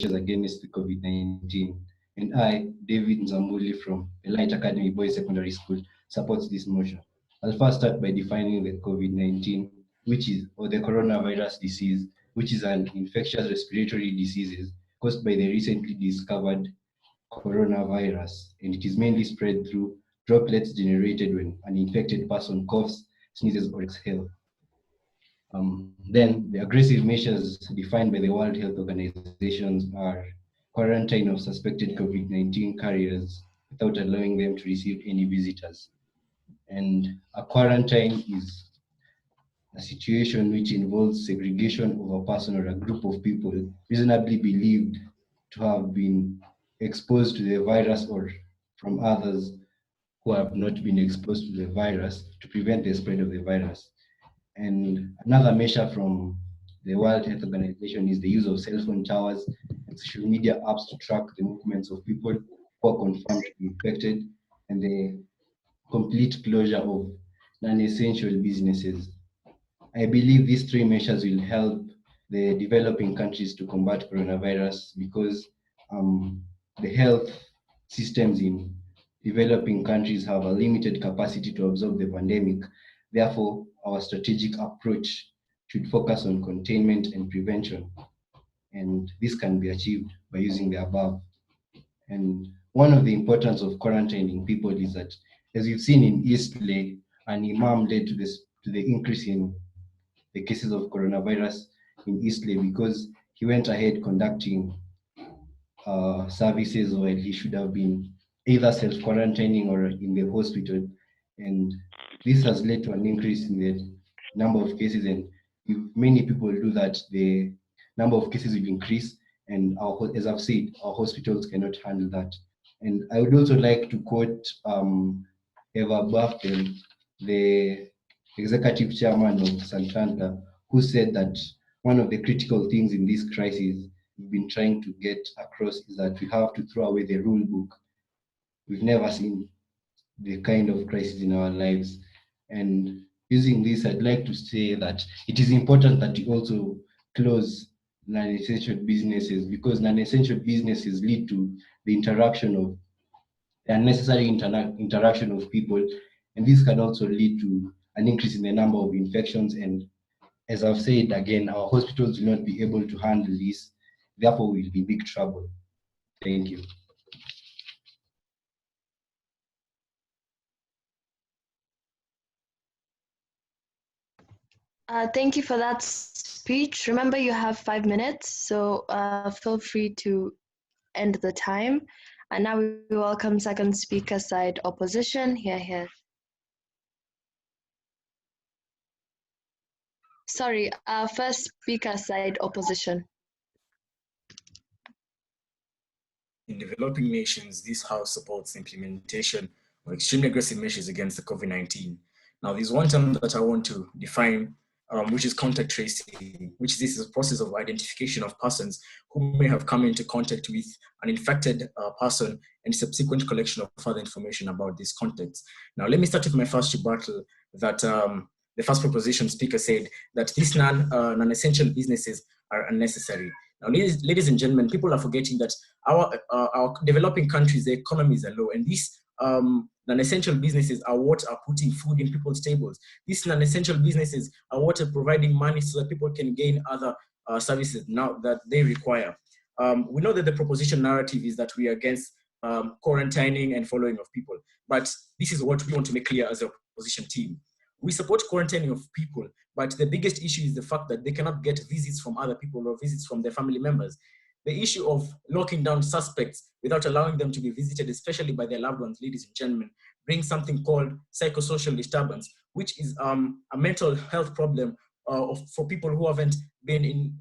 against the COVID-19. And I, David Nzambuli from Elite Academy Boys Secondary School, supports this motion. I'll first start by defining the COVID-19, or the coronavirus disease, which is an infectious respiratory disease caused by the recently discovered coronavirus, and it is mainly spread through droplets generated when an infected person coughs, sneezes, or exhales. Then the aggressive measures defined by the World Health Organization are quarantine of suspected COVID-19 carriers without allowing them to receive any visitors. And a quarantine is a situation which involves segregation of a person or a group of people reasonably believed to have been exposed to the virus or from others who have not been exposed to the virus to prevent the spread of the virus. And another measure from the World Health Organization is the use of cell phone towers and social media apps to track the movements of people who are confirmed to be infected, and the complete closure of non-essential businesses. I believe these three measures will help the developing countries to combat coronavirus because the health systems in developing countries have a limited capacity to absorb the pandemic. Therefore, our strategic approach should focus on containment and prevention. And this can be achieved by using the above. And one of the importance of quarantining people is that, as you've seen in Eastleigh, an imam led to the increase in the cases of coronavirus in Eastleigh because he went ahead conducting services while he should have been either self-quarantining or in the hospital. And this has led to an increase in the number of cases. And if many people do that, the number of cases will increase. And as I've said, our hospitals cannot handle that. And I would also like to quote Eva Bafton, the executive chairman of Santander, who said that one of the critical things in this crisis we've been trying to get across is that we have to throw away the rule book. We've never seen the kind of crisis in our lives. And using this, I'd like to say that it is important that we also close non-essential businesses because non-essential businesses lead to the unnecessary interaction of people. And this can also lead to an increase in the number of infections. And as I've said again, our hospitals will not be able to handle this. Therefore, we'll be in big trouble. Thank you. Thank you for that speech. Remember, you have 5 minutes, so feel free to end the time. And now we welcome second speaker side opposition. Here. Sorry, first speaker side opposition. In developing nations, this House supports the implementation of extremely aggressive measures against the COVID-19. Now, there's one term that I want to define, which is contact tracing, which this is a process of identification of persons who may have come into contact with an infected person and subsequent collection of further information about these contacts. Now, let me start with my first rebuttal that the first proposition speaker said that these non-essential businesses are unnecessary. Now, ladies and gentlemen, people are forgetting that our developing countries, the economies are low, and these non-essential businesses are what are putting food in people's tables. These non-essential businesses are what are providing money so that people can gain other services now that they require. We know that the proposition narrative is that we are against quarantining and following of people, but this is what we want to make clear as a opposition team. We support quarantining of people, but the biggest issue is the fact that they cannot get visits from other people or visits from their family members. The issue of locking down suspects without allowing them to be visited, especially by their loved ones, ladies and gentlemen, brings something called psychosocial disturbance, which is a mental health problem for people who haven't been in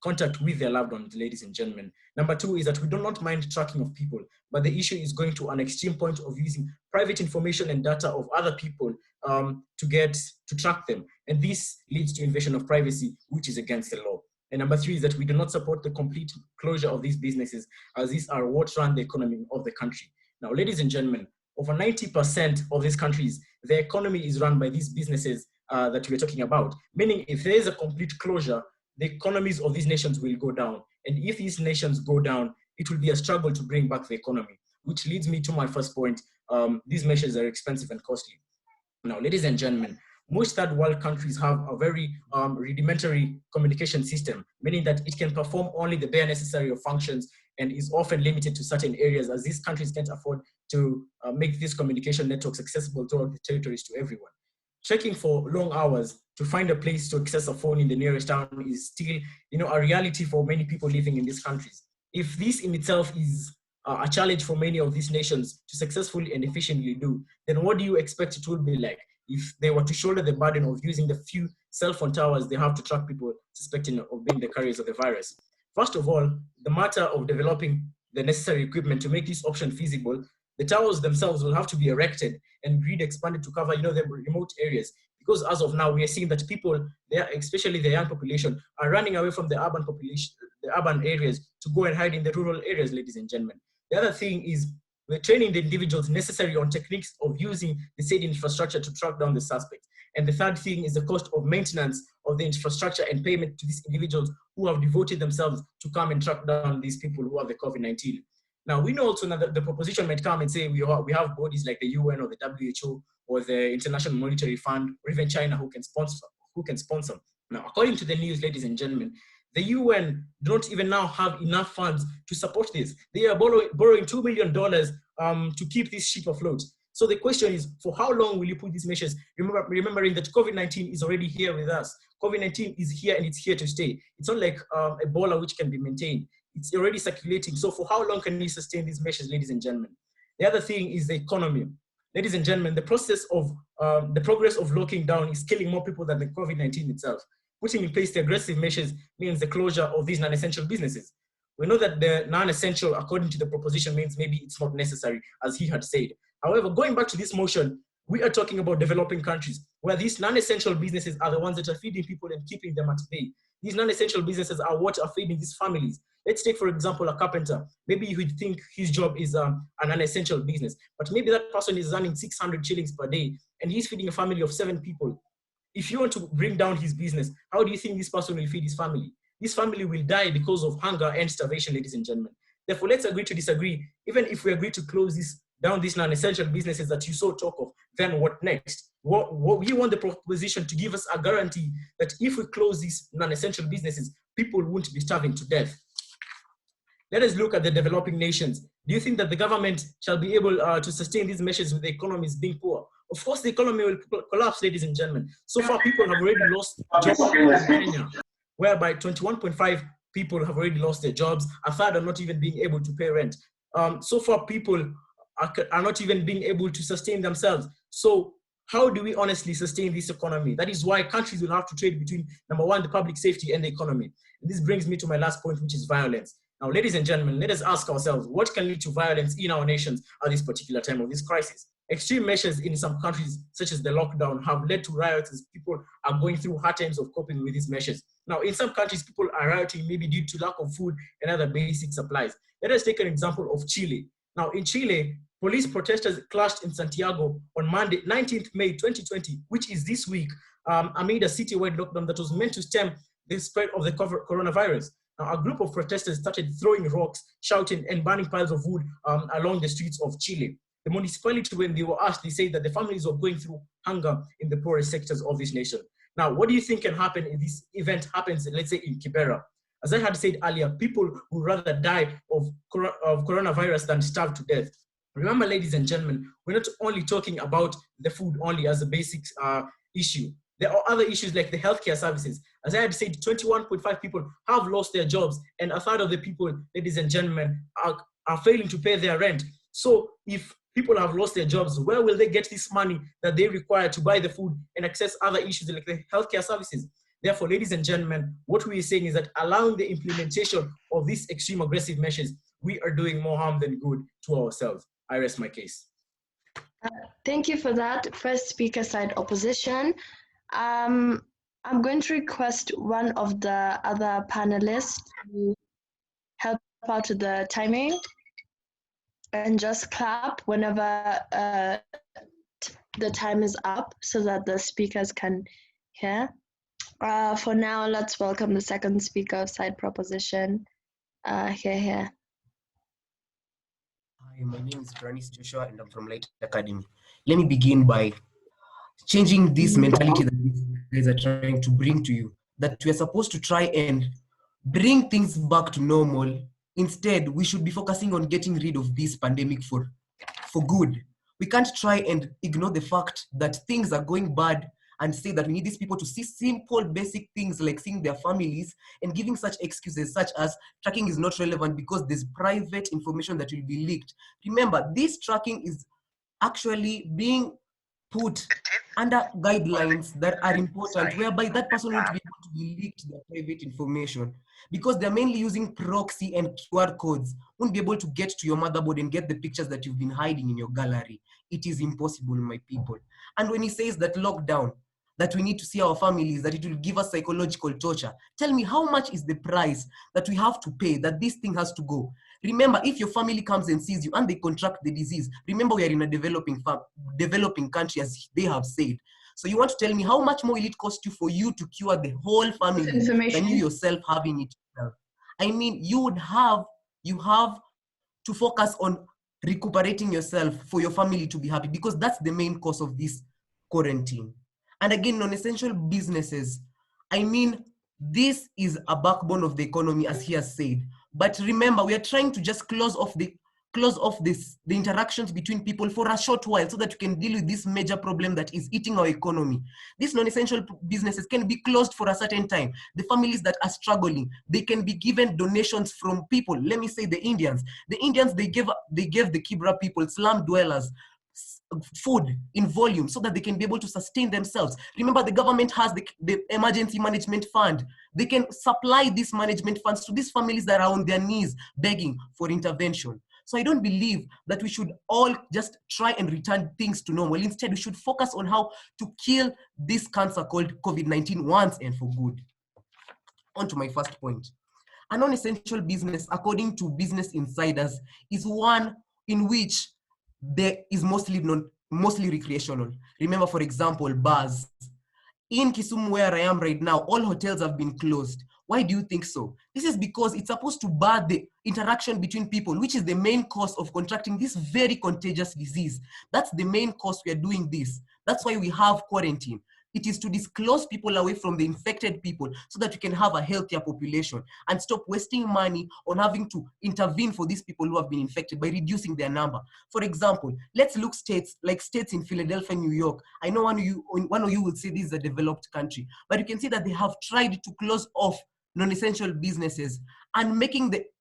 contact with their loved ones, ladies and gentlemen. Number two is that we do not mind tracking of people, but the issue is going to an extreme point of using private information and data of other people to track them. And this leads to invasion of privacy, which is against the law. And number three is that we do not support the complete closure of these businesses, as these are what run the economy of the country. Now, ladies and gentlemen, over 90% of these countries, the economy is run by these businesses that we're talking about. Meaning, if there is a complete closure, the economies of these nations will go down. And if these nations go down, it will be a struggle to bring back the economy, which leads me to my first point. These measures are expensive and costly. Now, ladies and gentlemen, most third world countries have a very rudimentary communication system, meaning that it can perform only the bare necessary of functions and is often limited to certain areas, as these countries can't afford to make these communication networks accessible throughout the territories to everyone. Trekking for long hours to find a place to access a phone in the nearest town is still, a reality for many people living in these countries. If this in itself is a challenge for many of these nations to successfully and efficiently do, then what do you expect it will be like if they were to shoulder the burden of using the few cell phone towers they have to track people suspecting of being the carriers of the virus? First of all, the matter of developing the necessary equipment to make this option feasible, the towers themselves will have to be erected and grid expanded to cover, the remote areas. Because as of now, we are seeing that people, especially the young population, are running away from the urban population, the urban areas, to go and hide in the rural areas, ladies and gentlemen. The other thing is we're training the individuals necessary on techniques of using the said infrastructure to track down the suspect. And the third thing is the cost of maintenance of the infrastructure and payment to these individuals who have devoted themselves to come and track down these people who have the COVID-19. Now, we know also that the proposition might come and say we have bodies like the UN or the WHO or the International Monetary Fund or even China who can sponsor. Now, according to the news, ladies and gentlemen, the UN don't even now have enough funds to support this. They are borrowing $2 million to keep this ship afloat. So the question is, for how long will you put these measures? Remembering that COVID-19 is already here with us. COVID-19 is here and it's here to stay. It's not like Ebola, which can be maintained. It's already circulating. So for how long can you sustain these measures, ladies and gentlemen? The other thing is the economy. Ladies and gentlemen, the progress of locking down is killing more people than the COVID-19 itself. Putting in place the aggressive measures means the closure of these non-essential businesses. We know that the non-essential, according to the proposition, means maybe it's not necessary, as he had said. However, going back to this motion, we are talking about developing countries where these non-essential businesses are the ones that are feeding people and keeping them at bay. These non-essential businesses are what are feeding these families. Let's take, for example, a carpenter. Maybe you would think his job is an unessential business, but maybe that person is earning 600 shillings per day and he's feeding a family of 7 people. If you want to bring down his business, how do you think this person will feed his family? This family will die because of hunger and starvation, ladies and gentlemen. Therefore, let's agree to disagree. Even if we agree to close down these non-essential businesses that you so talk of, then what next? What we want the proposition to give us a guarantee that if we close these non-essential businesses, people won't be starving to death. Let us look at the developing nations. Do you think that the government shall be able to sustain these measures with the economies being poor? Of course, the economy will collapse, ladies and gentlemen. So far, people have already lost jobs in Kenya, whereby 21.5 people have already lost their jobs. A third are not even being able to pay rent. So far, people are not even being able to sustain themselves. So how do we honestly sustain this economy? That is why countries will have to trade between, number one, the public safety and the economy. And this brings me to my last point, which is violence. Now, ladies and gentlemen, let us ask ourselves, what can lead to violence in our nations at this particular time of this crisis? Extreme measures in some countries, such as the lockdown, have led to riots as people are going through hard times of coping with these measures. Now, in some countries, people are rioting maybe due to lack of food and other basic supplies. Let us take an example of Chile. Now, in Chile, police protesters clashed in Santiago on Monday, 19th May 2020, which is this week, amid a citywide lockdown that was meant to stem the spread of the coronavirus. Now, a group of protesters started throwing rocks, shouting, and burning piles of wood along the streets of Chile. The municipality, when they were asked, they said that the families were going through hunger in the poorest sectors of this nation. Now, what do you think can happen if this event happens, let's say, in Kibera? As I had said earlier, people would rather die of coronavirus than starve to death. Remember, ladies and gentlemen, we're not only talking about the food only as a basic issue. There are other issues like the healthcare services. As I had said, 21.5 people have lost their jobs, and a third of the people, ladies and gentlemen, are failing to pay their rent. So if people have lost their jobs, where will they get this money that they require to buy the food and access other issues like the healthcare services? Therefore, ladies and gentlemen, what we are saying is that allowing the implementation of these extreme aggressive measures, we are doing more harm than good to ourselves. I rest my case. Thank you for that. First speaker side opposition. I'm going to request one of the other panelists to help out with the timing and just clap whenever the time is up so that the speakers can hear. For now, let's welcome the second speaker of side proposition. Here. Hi, my name is Joshua and I'm from Light Academy. Let me begin by changing this mentality that these guys are trying to bring to you, that we are supposed to try and bring things back to normal. Instead, we should be focusing on getting rid of this pandemic for good. We can't try and ignore the fact that things are going bad and say that we need these people to see simple, basic things like seeing their families and giving such excuses such as tracking is not relevant because there's private information that will be leaked. Remember, this tracking is actually being put under guidelines that are important, whereby that person won't be able to be leaked their private information because they're mainly using proxy and QR codes. Won't be able to get to your motherboard and get the pictures that you've been hiding in your gallery. It is impossible, my people. And when he says that lockdown, that we need to see our families, that it will give us psychological torture. Tell me, how much is the price that we have to pay, that this thing has to go? Remember, if your family comes and sees you and they contract the disease, remember we are in a developing country, as they have said. So you want to tell me how much more will it cost you for you to cure the whole family than you yourself having it? I mean, you have to focus on recuperating yourself for your family to be happy, because that's the main cause of this quarantine. And again, non-essential businesses, I mean, this is a backbone of the economy, as he has said. But remember, we are trying to just close off the interactions between people for a short while so that we can deal with this major problem that is eating our economy. These non-essential businesses can be closed for a certain time. The families that are struggling, they can be given donations from people. Let me say the Indians. The Indians, they gave the Kibra people, slum dwellers, food in volume so that they can be able to sustain themselves. Remember, the government has the emergency management fund. They can supply these management funds to these families that are on their knees begging for intervention. So I don't believe that we should all just try and return things to normal. Instead, we should focus on how to kill this cancer called COVID-19 once and for good. On to my first point. A non-essential business, according to Business Insiders, is one in which there is mostly recreational. Remember, for example, bars. In Kisumu, where I am right now, all hotels have been closed. Why do you think so? This is because it's supposed to bar the interaction between people, which is the main cause of contracting this very contagious disease. That's the main cause we are doing this. That's why we have quarantine. It is to disclose people away from the infected people so that we can have a healthier population and stop wasting money on having to intervene for these people who have been infected by reducing their number. For example, let's look states in Philadelphia, New York. I know one of you would say this is a developed country, but you can see that they have tried to close off non-essential businesses and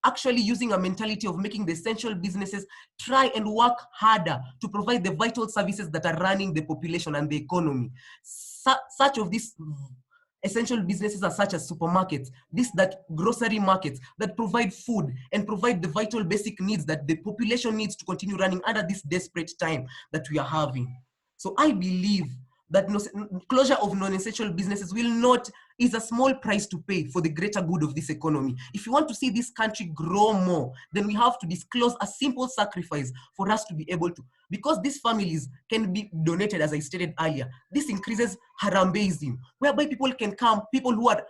actually using a mentality of making the essential businesses try and work harder to provide the vital services that are running the population and the economy. Such of these essential businesses are such as supermarkets, grocery markets that provide food and provide the vital basic needs that the population needs to continue running under this desperate time that we are having. So I believe that closure of non-essential businesses is a small price to pay for the greater good of this economy. If you want to see this country grow more, then we have to disclose a simple sacrifice for us to be able to, because these families can be donated, as I stated earlier. This increases harambeism, whereby people can come, people who are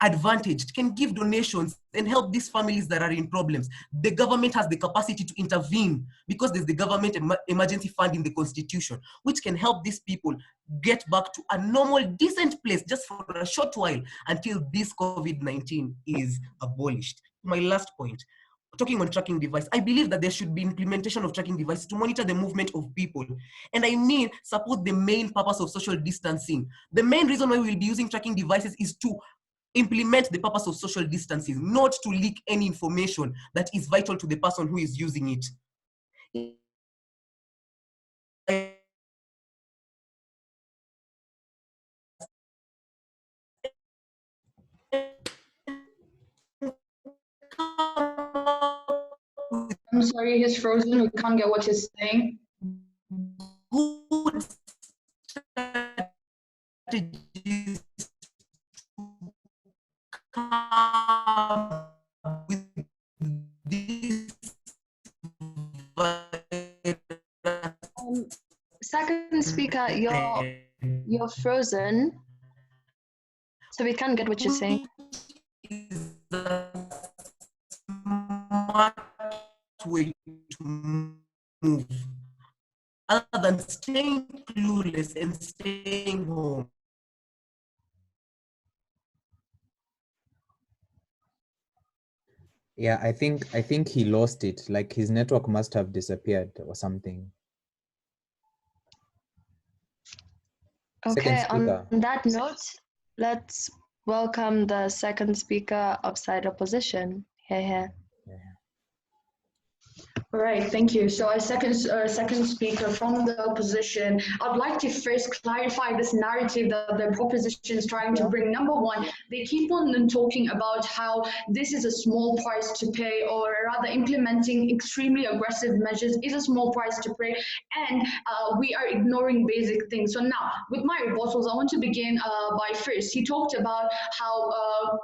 advantaged can give donations and help these families that are in problems. The government has the capacity to intervene because there's the government emergency fund in the constitution, which can help these people get back to a normal, decent place just for a short while until this COVID-19 is abolished. My last point, talking on tracking device, I believe that there should be implementation of tracking devices to monitor the movement of people. And I mean, support the main purpose of social distancing. The main reason why we'll be using tracking devices is to implement the purpose of social distancing, not to leak any information that is vital to the person who is using it. I'm sorry, he's frozen. We can't get what he's saying. Good strategies come with this Second speaker, you're frozen, so we can't get what you're saying. way to move other than staying clueless and staying home. Yeah, I think he lost it. Like his network must have disappeared or something. Second Okay, speaker. on that note, let's welcome the second speaker outside opposition. Here. All right, thank you. So as second speaker from the opposition, I'd like to first clarify this narrative that the proposition is trying to bring. Number one, they keep on talking about how this is a small price to pay, or rather implementing extremely aggressive measures is a small price to pay, and we are ignoring basic things. So now, with my rebuttals, I want to begin by first. He talked about how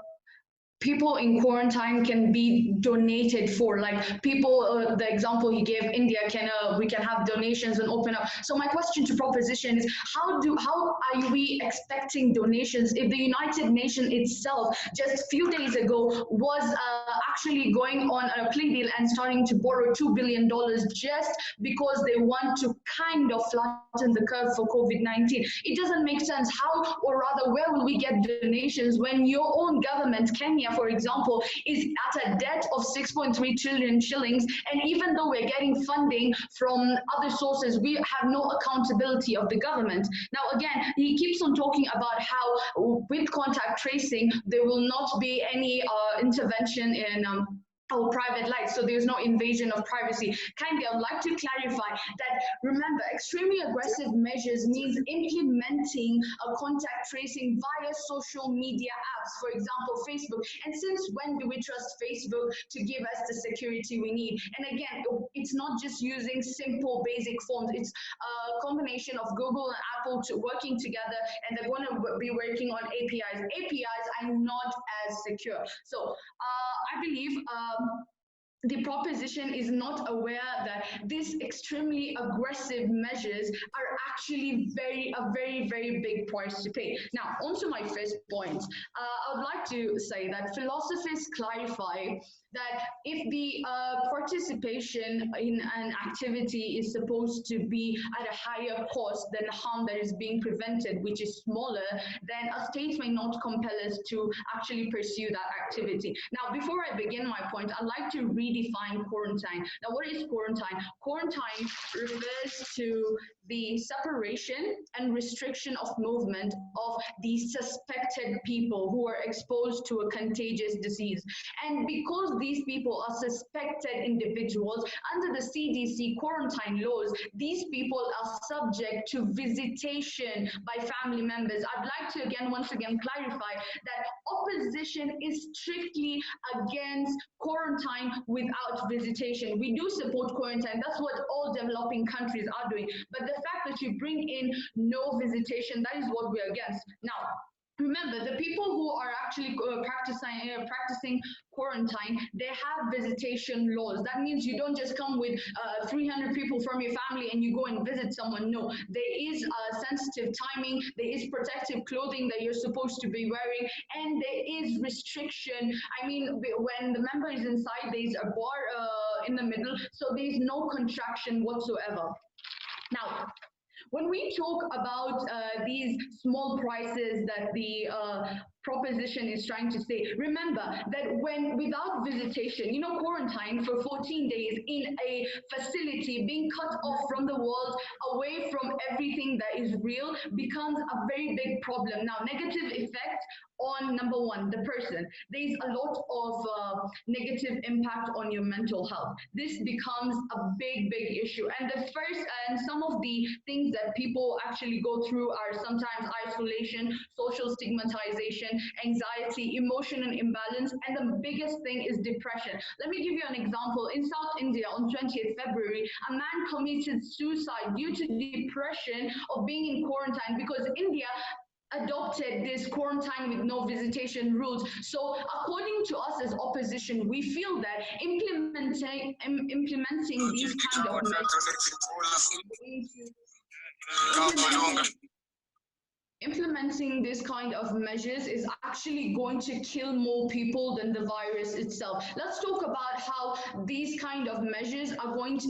people in quarantine can be donated for, like people, the example he gave, India we can have donations and open up. So my question to proposition is, how are we expecting donations if the United Nations itself just a few days ago was actually going on a plea deal and starting to borrow $2 billion just because they want to kind of flatten the curve for COVID-19? It doesn't make sense. How, or rather, where will we get donations when your own government, Kenya, for example, is at a debt of 6.3 trillion shillings, and even though we're getting funding from other sources, we have no accountability of the government. Now, again, he keeps on talking about how with contact tracing, there will not be any intervention in our private life, so there's no invasion of privacy. Kindly, I would like to clarify that, remember, extremely aggressive measures means implementing a contact tracing via social media apps, for example, Facebook. And since when do we trust Facebook to give us the security we need? And again, it's not just using simple basic forms, it's a combination of Google and Apple working together, and they're going to be working on APIs. APIs are not as secure. So I believe the proposition is not aware that these extremely aggressive measures are actually a very big price to pay. Now, on to my first point. I would like to say that philosophers clarify that if the participation in an activity is supposed to be at a higher cost than the harm that is being prevented, which is smaller, then a state may not compel us to actually pursue that activity. Now, before I begin my point, I'd like to redefine quarantine. Now, what is quarantine? Quarantine refers to the separation and restriction of movement of the suspected people who are exposed to a contagious disease. And because these people are suspected individuals, under the CDC quarantine laws, these people are subject to visitation by family members. I'd like to once again clarify that opposition is strictly against quarantine without visitation. We do support quarantine. That's what all developing countries are doing. But the fact that you bring in no visitation, that is what we're against. Now, remember, the people who are actually practicing quarantine, they have visitation laws. That means you don't just come with 300 people from your family and you go and visit someone. No, there is sensitive timing, there is protective clothing that you're supposed to be wearing, and there is restriction. I mean, when the member is inside, there's a bar in the middle, so there's no contraction whatsoever. Now, when we talk about these small prices that the proposition is trying to say, remember that when without visitation, quarantine for 14 days in a facility, being cut off from the world, away from everything that is real, becomes a very big problem. Now, negative effect on, number one, the person. There's a lot of negative impact on your mental health. This becomes a big issue. And some of the things that people actually go through are sometimes isolation, social stigmatization, anxiety, emotional imbalance, and the biggest thing is depression. Let me give you an example. In South India on 20th February, a man committed suicide due to depression of being in quarantine because India adopted this quarantine with no visitation rules. So according to us as opposition, we feel that implementing these kind of measures, implementing this kind of measures is actually going to kill more people than the virus itself. Let's talk about how these kind of measures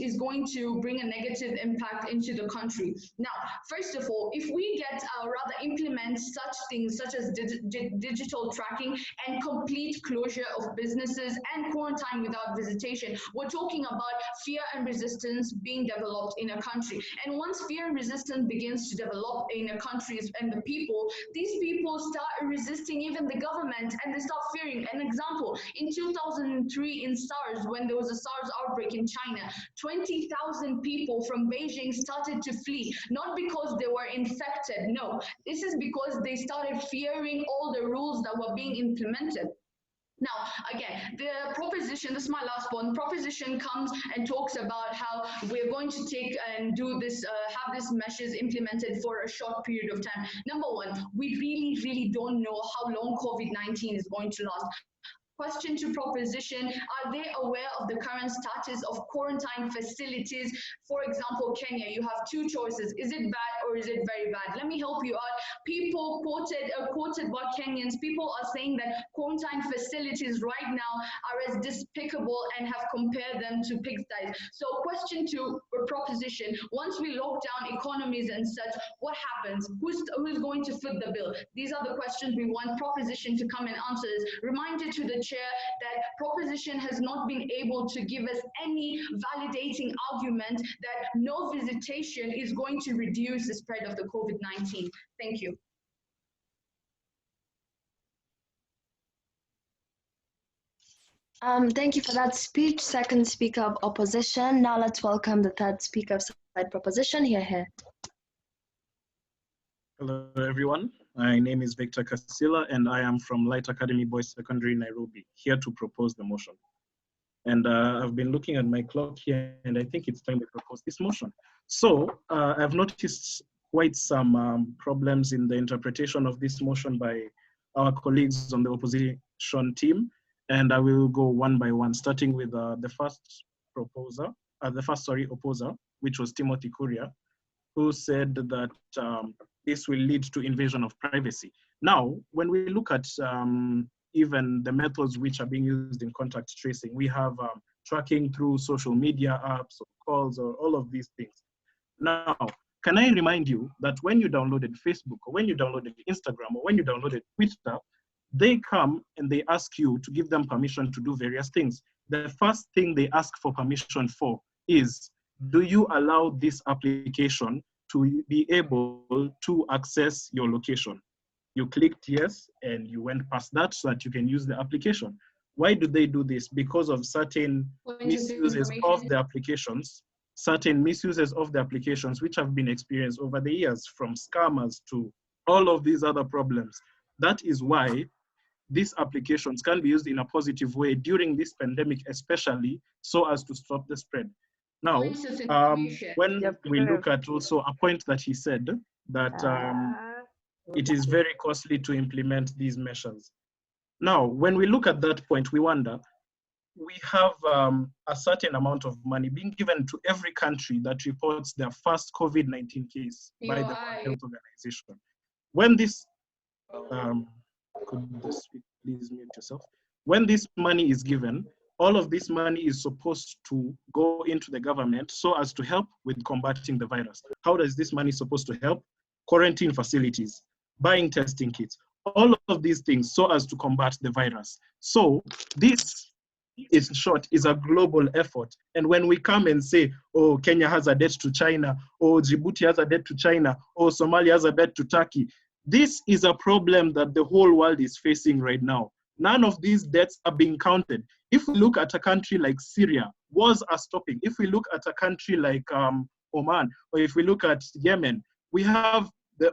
is going to bring a negative impact into the country. Now, first of all, if we get rather implement such things such as digital tracking and complete closure of businesses and quarantine without visitation, we're talking about fear and resistance being developed in a country. And once fear and resistance begins to develop in a country and the people, these people start resisting even the government and they start fearing. An example, in 2003 in SARS, when there was a SARS outbreak in China, 20,000 people from Beijing started to flee, not because they were infected, no, this is because they started fearing all the rules that were being implemented. Now, again, the proposition, this is my last one, proposition comes and talks about how we're going to take and do this, have these measures implemented for a short period of time. Number one, we really don't know how long COVID-19 is going to last. Question to proposition, are they aware of the current status of quarantine facilities? For example, Kenya, you have two choices. Is it bad or is it very bad? Let me help you out. People quoted by Kenyans, people are saying that quarantine facilities right now are as despicable and have compared them to pigsties. So question to proposition, once we lock down economies and such, what happens? Who's going to foot the bill? These are the questions we want proposition to come and answer. Reminder to the chair that proposition has not been able to give us any validating argument that no visitation is going to reduce the spread of the COVID-19. Thank you. Thank you for that speech. Second speaker of opposition. Now let's welcome the third speaker of side proposition. Here. Hello, everyone. My name is Victor Kasila, and I am from Light Academy Boys Secondary, Nairobi, here to propose the motion. And I've been looking at my clock here, and I think it's time to propose this motion. So I've noticed quite some problems in the interpretation of this motion by our colleagues on the opposition team, and I will go one by one, starting with the first opposer, which was Timothy Kuria, who said that this will lead to invasion of privacy. Now, when we look at even the methods which are being used in contact tracing, we have tracking through social media apps or calls or all of these things. Now, can I remind you that when you downloaded Facebook or when you downloaded Instagram or when you downloaded Twitter, they come and they ask you to give them permission to do various things. The first thing they ask for permission for is, do you allow this application to be able to access your location? You clicked yes, and you went past that so that you can use the application. Why do they do this? Because of certain misuses of the applications, which have been experienced over the years, from scammers to all of these other problems. That is why these applications can be used in a positive way during this pandemic, especially so as to stop the spread. Now, when we look at also a point that he said, that it is very costly to implement these measures. Now, when we look at that point, we wonder, we have a certain amount of money being given to every country that reports their first COVID-19 case by the World Health Organization. When this, could this please mute yourself? When this money is given, all of this money is supposed to go into the government so as to help with combating the virus. How does this money supposed to help? Quarantine facilities, buying testing kits, all of these things so as to combat the virus. So this, in short, is a global effort. And when we come and say, oh, Kenya has a debt to China, or Djibouti has a debt to China, or Somalia has a debt to Turkey, this is a problem that the whole world is facing right now. None of these debts are being counted. If we look at a country like Syria, wars are stopping. If we look at a country like Oman, or if we look at Yemen, we have the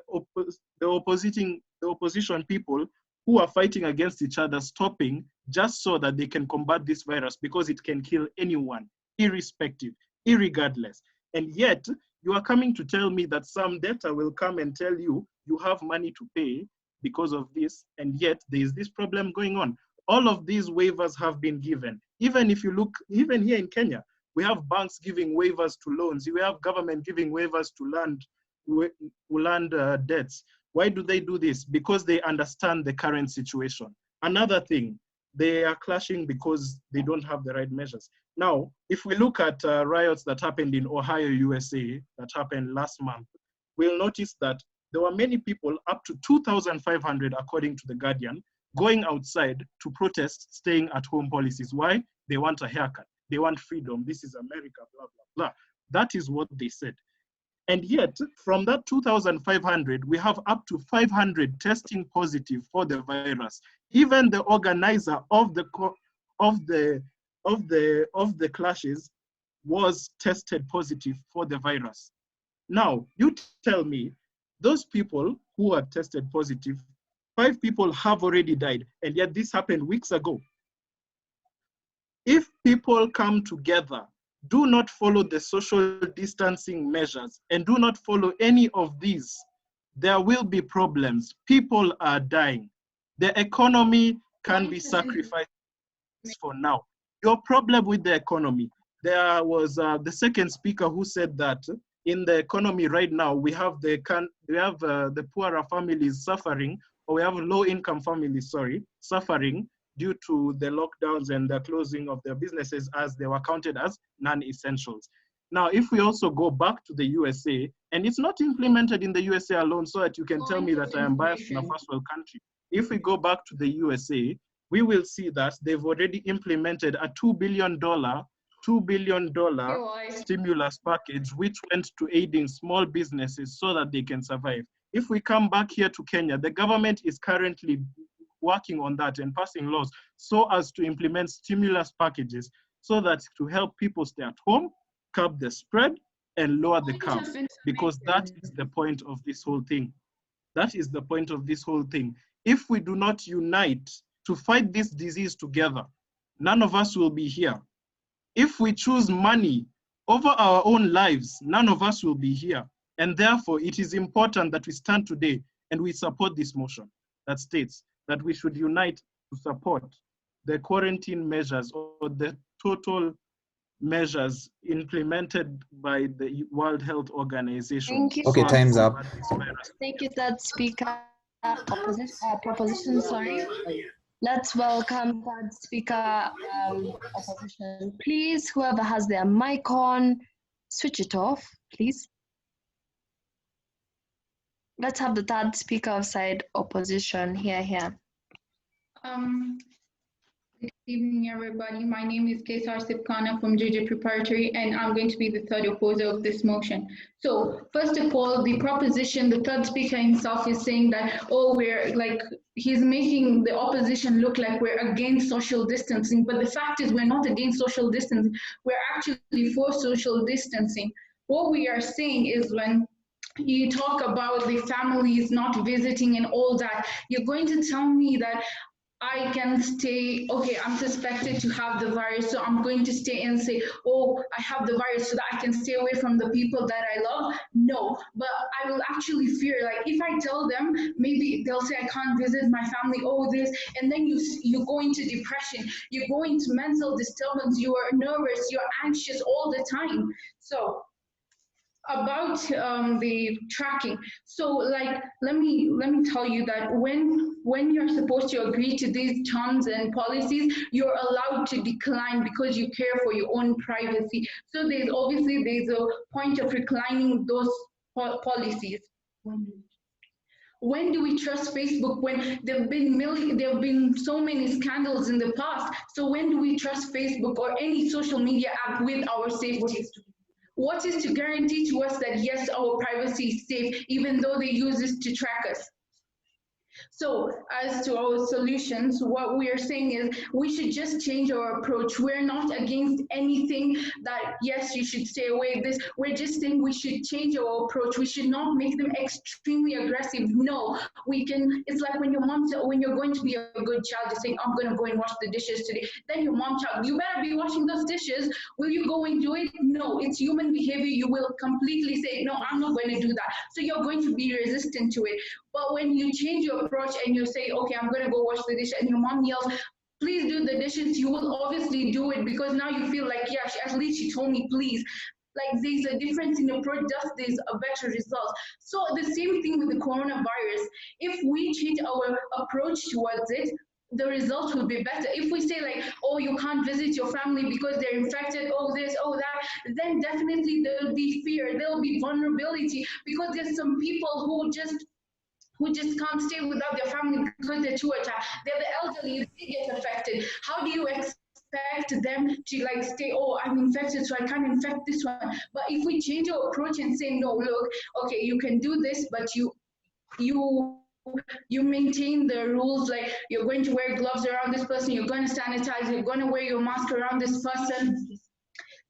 opposition people who are fighting against each other stopping just so that they can combat this virus, because it can kill anyone, irrespective, irregardless. And yet, you are coming to tell me that some debtor will come and tell you you have money to pay because of this, and yet there is this problem going on. All of these waivers have been given. Even if you look, even here in Kenya, we have banks giving waivers to loans. We have government giving waivers to land debts. Why do they do this? Because they understand the current situation. Another thing, they are clashing because they don't have the right measures. Now, if we look at riots that happened in Ohio, USA, that happened last month, we'll notice that there were many people, up to 2,500 according to The Guardian, going outside to protest staying at home policies. Why? They want a haircut. They want freedom. This is America, blah, blah, blah. That is what they said. And yet, from that 2,500, we have up to 500 testing positive for the virus. Even the organizer of the clashes was tested positive for the virus. Now, you tell me, those people who are tested positive, 5 people have already died, and yet this happened weeks ago. If people come together, do not follow the social distancing measures, and do not follow any of these, there will be problems. People are dying. The economy can be sacrificed for now. Your problem with the economy, there was the second speaker who said that in the economy right now, we have the poorer families suffering, or we have low-income families, suffering due to the lockdowns and the closing of their businesses as they were counted as non-essentials. Now, if we also go back to the USA, and it's not implemented in the USA alone, so that you can tell me that I am biased in a first world country. If we go back to the USA, we will see that they've already implemented a $2 billion stimulus package, which went to aiding small businesses so that they can survive. If we come back here to Kenya, the government is currently working on that and passing laws so as to implement stimulus packages so that to help people stay at home, curb the spread, and lower the curve, because that is the point of this whole thing. That is the point of this whole thing. If we do not unite to fight this disease together, none of us will be here. If we choose money over our own lives, none of us will be here. And therefore, it is important that we stand today and we support this motion that states that we should unite to support the quarantine measures or the total measures implemented by the World Health Organization. Thank you. Okay, time's up. Thank you, third speaker. Proposition, sorry. Let's welcome third speaker, opposition. Please, whoever has their mic on, switch it off, please. Let's have the third speaker of side opposition here. Good evening, everybody. My name is Kesar Sipkana from Juja Preparatory, and I'm going to be the third opposer of this motion. So, first of all, the proposition, the third speaker himself is saying that, oh, he's making the opposition look like we're against social distancing, but the fact is we're not against social distancing. We're actually for social distancing. What we are saying is when you talk about the families not visiting and all that, you're going to tell me that I can stay, okay, I'm suspected to have the virus, so I'm going to stay and say, oh, I have the virus so that I can stay away from the people that I love? No, but I will actually fear, like if I tell them, maybe they'll say I can't visit my family, oh this, and then you go into depression, you go into mental disturbance, you are nervous, you're anxious all the time. So, about the tracking, so like let me tell you that when you're supposed to agree to these terms and policies, you're allowed to decline because you care for your own privacy. So there's a point of declining those policies. When do we trust Facebook when there have been so many scandals in the past? So when do we trust Facebook or any social media app with our safety? What is to guarantee to us that yes, our privacy is safe, even though they use this to track us? So as to our solutions, what we are saying is we should just change our approach. We're not against anything that, yes, you should stay away this. We're just saying we should change our approach. We should not make them extremely aggressive. No, we can, it's like when you're going to be a good child, you're saying, I'm going to go and wash the dishes today. Then your mom tells you better be washing those dishes. Will you go and do it? No, it's human behavior. You will completely say, no, I'm not going to do that. So you're going to be resistant to it. But when you change your approach and you say, okay, I'm going to go wash the dish, and your mom yells, please do the dishes, you will obviously do it because now you feel like, yeah, at least she told me please. like there's a difference in approach, thus there's a better result. So the same thing with the coronavirus. If we change our approach towards it, the result will be better. If we say like, oh, you can't visit your family because they're infected, oh this, oh that, then definitely there'll be fear, there'll be vulnerability, because there's some people who just can't stay without their family because they're too attached. They're the elderly, they get affected. How do you expect them to like stay, oh, I'm infected, so I can't infect this one? But if we change our approach and say, no, look, okay, you can do this, but you maintain the rules, like you're going to wear gloves around this person, you're going to sanitize, you're going to wear your mask around this person.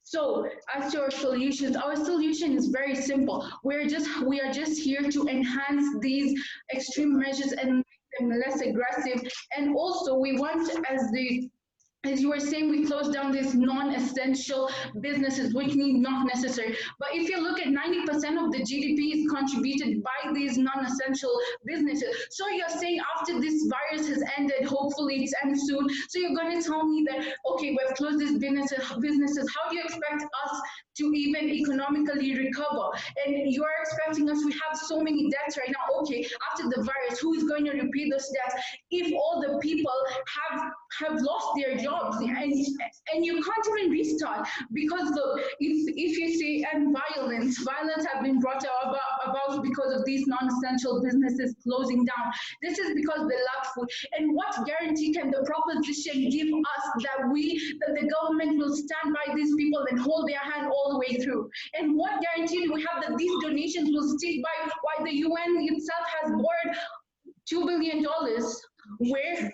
So as to our solution is very simple. We are just here to enhance these extreme measures and make them less aggressive. And also we want, as you were saying, we close down these non-essential businesses which need not necessary. But if you look at 90% of the GDP is contributed by these non-essential businesses. So you're saying after this virus has ended, hopefully it's ends soon, so you're going to tell me that, okay, we've closed these businesses. How do you expect us to even economically recover? And you're expecting us, we have so many debts right now. Okay, after the virus, who is going to repay those debts if all the people have lost their jobs? And you can't even restart, because look, if you say, and violence have been brought about because of these non-essential businesses closing down. This is because they lack food. And what guarantee can the proposition give us that the government will stand by these people and hold their hand all the way through? And what guarantee do we have that these donations will stick by why the UN itself has borrowed $2 billion? Where?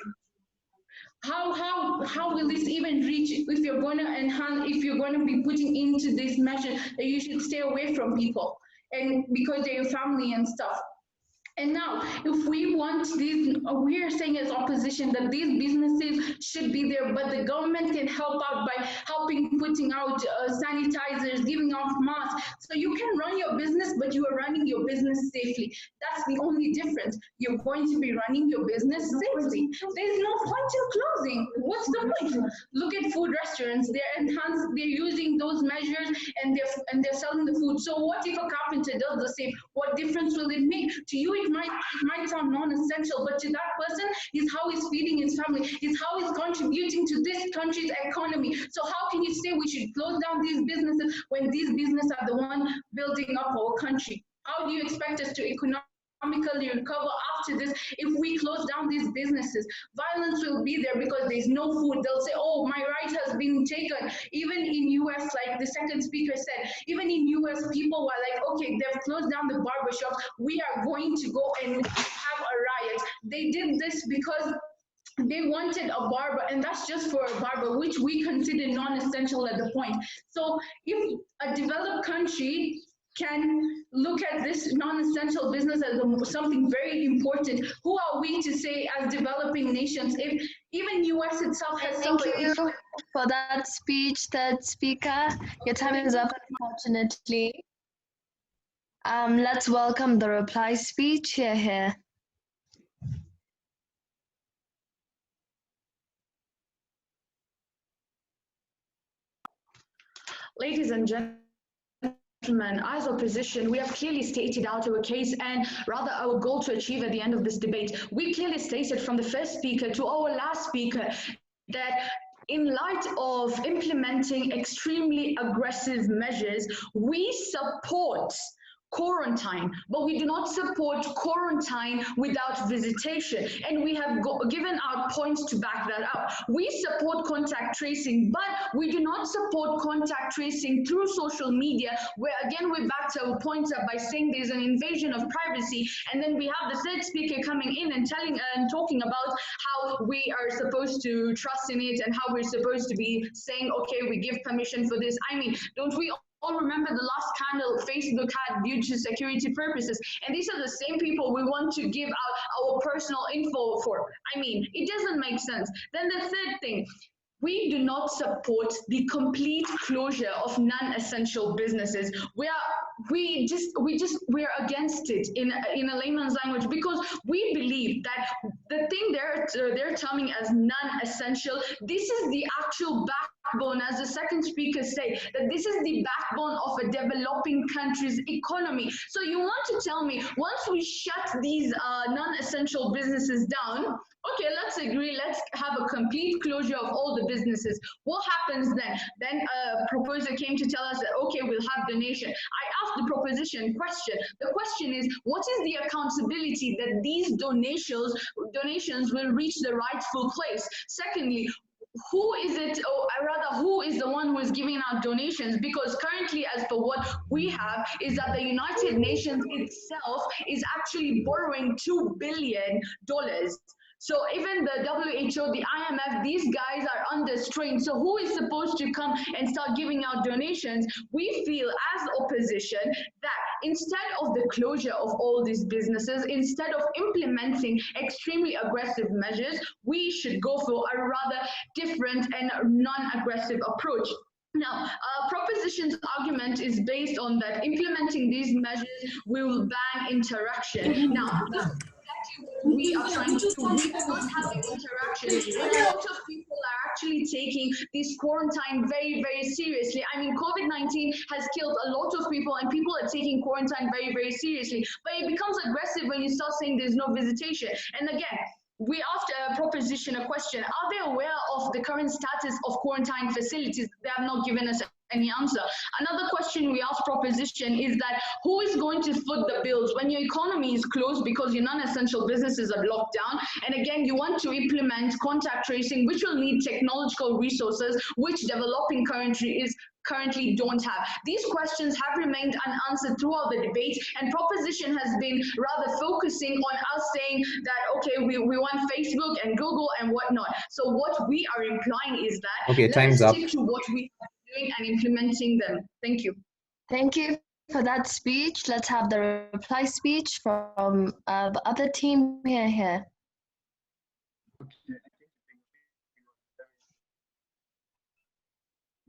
How will this even reach if you're going to enhance, if you're going to be putting into this measure that you should stay away from people and because they're your family and stuff? And now, if we want these, we are saying as opposition that these businesses should be there, but the government can help out by helping putting out sanitizers, giving out masks. So you can run your business, but you are running your business safely. That's the only difference. You're going to be running your business safely. There's no point in closing. What's the point? Look at food restaurants. They're using those measures and they're selling the food. So what if a carpenter does the same? What difference will it make? To you, it might sound non-essential, but to that person, is how he's feeding his family, is how he's contributing to this country's economy. So how can you say we should close down these businesses when these businesses are the one building up our country? How do you expect us to economically recover after this if we close down these businesses? Violence will be there because there's no food. They'll say, oh, my right has been taken. Even in US, like the second speaker said, even in US, people were like, okay, they've closed down the barbershops, we are going to go and have a riot. They did this because they wanted a barber, and that's just for a barber, which we consider non-essential at the point. So if a developed country can look at this non-essential business as something very important, who are we to say as developing nations, if even US itself has Thank you for that speech, third speaker. Your time is up, unfortunately. Let's welcome the reply speech. Here. Ladies and gentlemen, as opposition, we have clearly stated out our case and rather our goal to achieve at the end of this debate. We clearly stated from the first speaker to our last speaker that in light of implementing extremely aggressive measures, we support quarantine, but we do not support quarantine without visitation. And we have given our points to back that up. We support contact tracing, but we do not support contact tracing through social media, where again, we're back to our points up by saying there's an invasion of privacy. And then we have the third speaker coming in and talking about how we are supposed to trust in it and how we're supposed to be saying, okay, we give permission for this. I mean, don't we all remember the last scandal Facebook had due to security purposes? And these are the same people we want to give out our personal info for. I mean, it doesn't make sense. Then the third thing, we do not support the complete closure of non-essential businesses. We are against it in a layman's language, because we believe that the thing they're terming as non-essential, this is the actual backbone, as the second speaker said, that this is the backbone of a developing country's economy. So you want to tell me, once we shut these non-essential businesses down, okay, let's agree, let's have a complete closure of all the businesses. What happens then? Then a proposer came to tell us that, okay, we'll have donation. I asked the proposition question. The question is, what is the accountability that these donations will reach the rightful place? Secondly, who is it, or rather, who is the one who is giving out donations? Because currently, as for what we have, is that the United Nations itself is actually borrowing $2 billion. So even the WHO, the IMF, these guys are under strain. So who is supposed to come and start giving out donations? We feel as opposition that instead of the closure of all these businesses, instead of implementing extremely aggressive measures, we should go for a rather different and non-aggressive approach. Now, proposition's argument is based on that implementing these measures will ban interaction. Now, this is exactly what we are trying to do. We are not having interaction when a lot of people are actually taking this quarantine very, very seriously. I mean, COVID-19 has killed a lot of people and people are taking quarantine very, very seriously. But it becomes aggressive when you start saying there's no visitation. And again, we asked a proposition a question. Are they aware of the current status of quarantine facilities? They have not given us any answer. Another question we asked proposition is that who is going to foot the bills when your economy is closed because your non-essential businesses are locked down? And again, you want to implement contact tracing, which will need technological resources, which developing countries currently don't have. These questions have remained unanswered throughout the debate, and proposition has been rather focusing on us saying that, okay, we want Facebook and Google and whatnot. So what we are implying is that Okay, time's let's up. stick to what we are doing and implementing them. Thank you. Thank you for that speech. Let's have the reply speech from the other team here. Okay.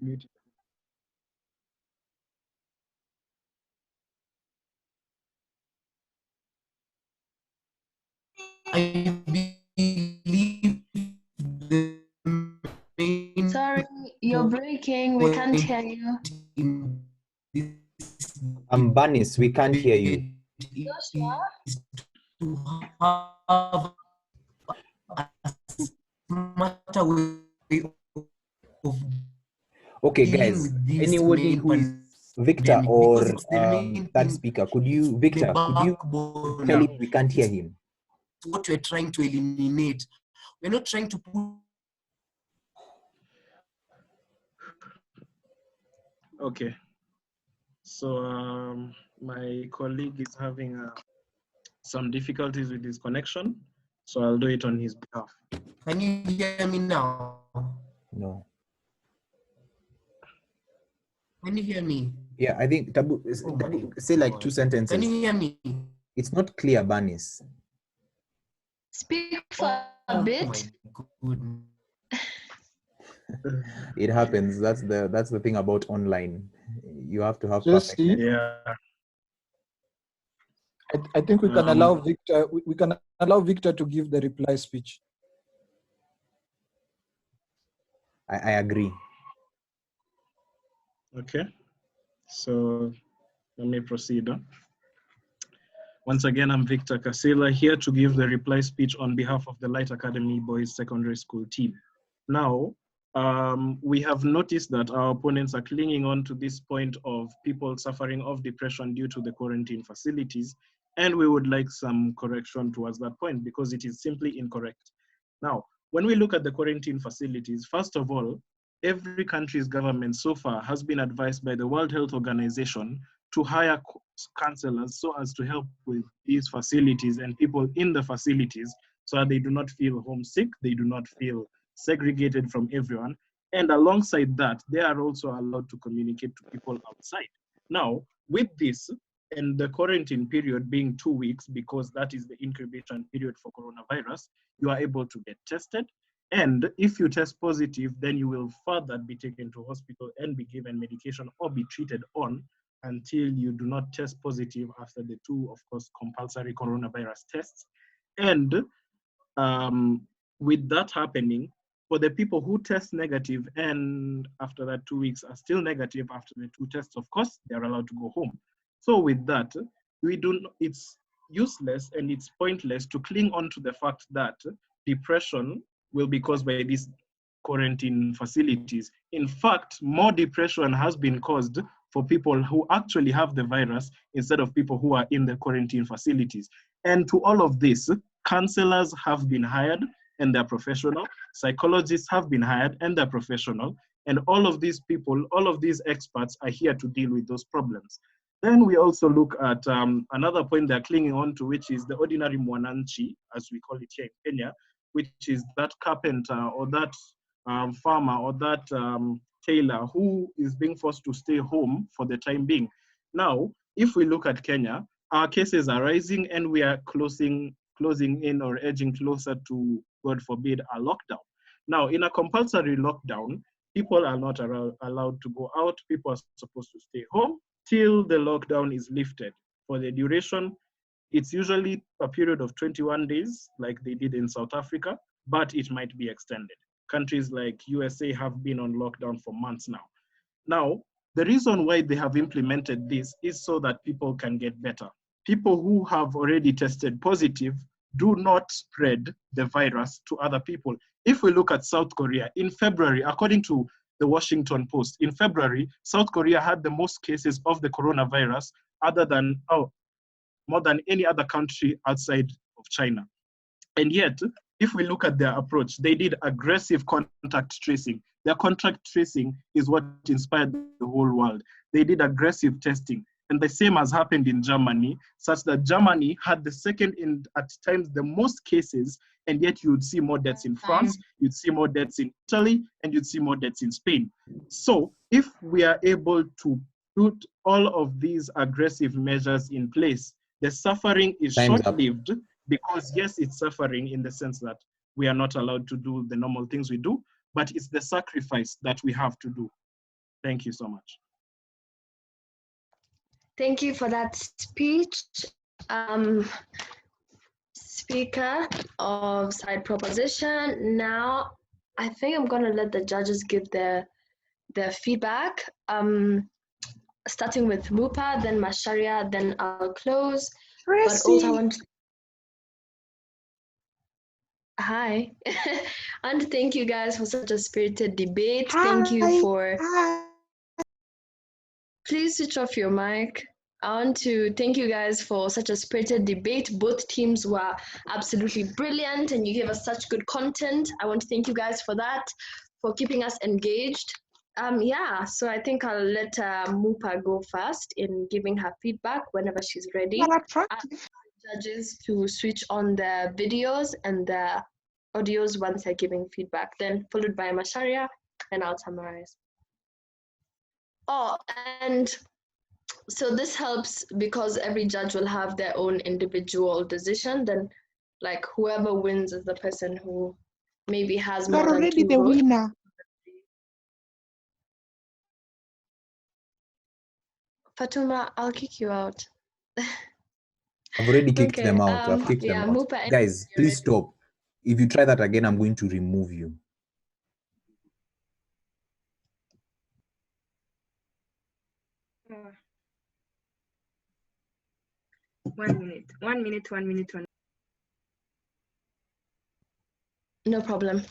Muted. I believe the main Sorry, you're breaking. We can't hear you. in this Banis, we can't hear you. Joshua? is to have a smarter way of Okay, dealing guys, with this anybody main who is Victor pandemic, or because it's the main that thing, speaker, the Victor, could you backbone tell now. him we can't hear him? It's what we're trying to eliminate. We're not trying to put. Okay. So my colleague is having some difficulties with his connection, so I'll do it on his behalf. Can you hear me now? No. Can you hear me? Yeah, I think Tabu, say like 2 sentences. Can you hear me? It's not clear, Banis. Speak for a bit. My goodness. It happens. That's the thing about online. You have to have Jesse? perfect. Yeah. I think we can allow Victor. We can allow Victor to give the reply speech. I agree. Okay. So let me proceed. Once again, I'm Victor Kasila, here to give the reply speech on behalf of the Light Academy Boys Secondary School team. Now, we have noticed that our opponents are clinging on to this point of people suffering of depression due to the quarantine facilities, and we would like some correction towards that point because it is simply incorrect. Now, when we look at the quarantine facilities, first of all, every country's government so far has been advised by the World Health Organization to hire counselors so as to help with these facilities and people in the facilities so that they do not feel homesick, they do not feel segregated from everyone. And alongside that, they are also allowed to communicate to people outside. Now, with this, and the quarantine period being 2 weeks, because that is the incubation period for coronavirus, you are able to get tested. And if you test positive, then you will further be taken to hospital and be given medication or be treated on until you do not test positive after the 2, of course, compulsory coronavirus tests. And with that happening, For the people who test negative and after that 2 weeks are still negative after the 2 tests, of course, they're allowed to go home. So with that, it's useless and it's pointless to cling on to the fact that depression will be caused by these quarantine facilities. In fact, more depression has been caused for people who actually have the virus instead of people who are in the quarantine facilities. And to all of this, counselors have been hired and they're professional. Psychologists have been hired and they're professional. And all of these people, all of these experts are here to deal with those problems. Then we also look at another point they're clinging on to, which is the ordinary mwananchi, as we call it here in Kenya, which is that carpenter or that farmer or that tailor who is being forced to stay home for the time being. Now, if we look at Kenya, our cases are rising and we are closing in or edging closer to, God forbid, a lockdown. Now, in a compulsory lockdown, people are not allowed to go out. People are supposed to stay home till the lockdown is lifted. For the duration, it's usually a period of 21 days, like they did in South Africa, but it might be extended. Countries like USA have been on lockdown for months now. Now, the reason why they have implemented this is so that people can get better. People who have already tested positive do not spread the virus to other people. If we look at South Korea, in February, according to the Washington Post, in February, South Korea had the most cases of the coronavirus more than any other country outside of China. And yet, if we look at their approach, they did aggressive contact tracing. Their contact tracing is what inspired the whole world. They did aggressive testing. And the same has happened in Germany, such that Germany had the second and at times the most cases, and yet you would see more deaths in France, you'd see more deaths in Italy, and you'd see more deaths in Spain. So if we are able to put all of these aggressive measures in place, the suffering is short-lived because yes, it's suffering in the sense that we are not allowed to do the normal things we do, but it's the sacrifice that we have to do. Thank you so much. Thank you for that speech, Speaker of Side Proposition. Now, I think I'm going to let the judges give their feedback, starting with Mupa, then Masharia, then I'll close. But also I want to... Hi. And thank you guys for such a spirited debate. Thank you for... Please switch off your mic. I want to thank you guys for such a spirited debate. Both teams were absolutely brilliant and you gave us such good content. I want to thank you guys for that, for keeping us engaged. Yeah, so I think I'll let Mupa go first in giving her feedback whenever she's ready. Judges to switch on the videos and the audios once they're giving feedback, then followed by Masharia, and I'll summarize. Oh, and so this helps because every judge will have their own individual decision. Then, like, whoever wins is the person who maybe has more than 2 votes. Winner. Fatuma, I'll kick you out. I've already kicked them out. I've kicked them out. Mupa, Guys, please stop. If you try that again, I'm going to remove you. One minute. No problem.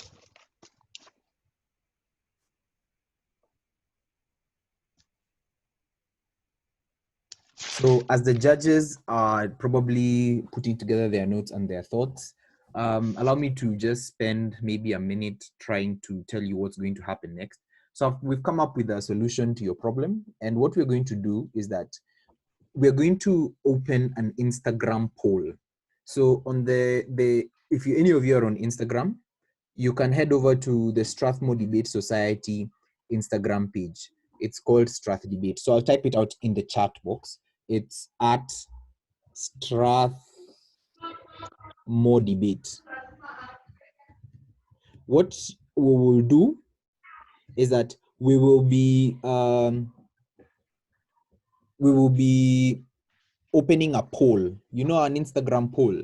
So as the judges are probably putting together their notes and their thoughts, allow me to just spend maybe a minute trying to tell you what's going to happen next. So we've come up with a solution to your problem. And what we're going to do is that we're going to open an Instagram poll. So on if any of you are on Instagram, you can head over to the Strathmore Debate Society Instagram page. It's called Strath Debate. So I'll type it out in the chat box. It's at Strathmore Debate. What we will do is that we will be opening a poll, an Instagram poll.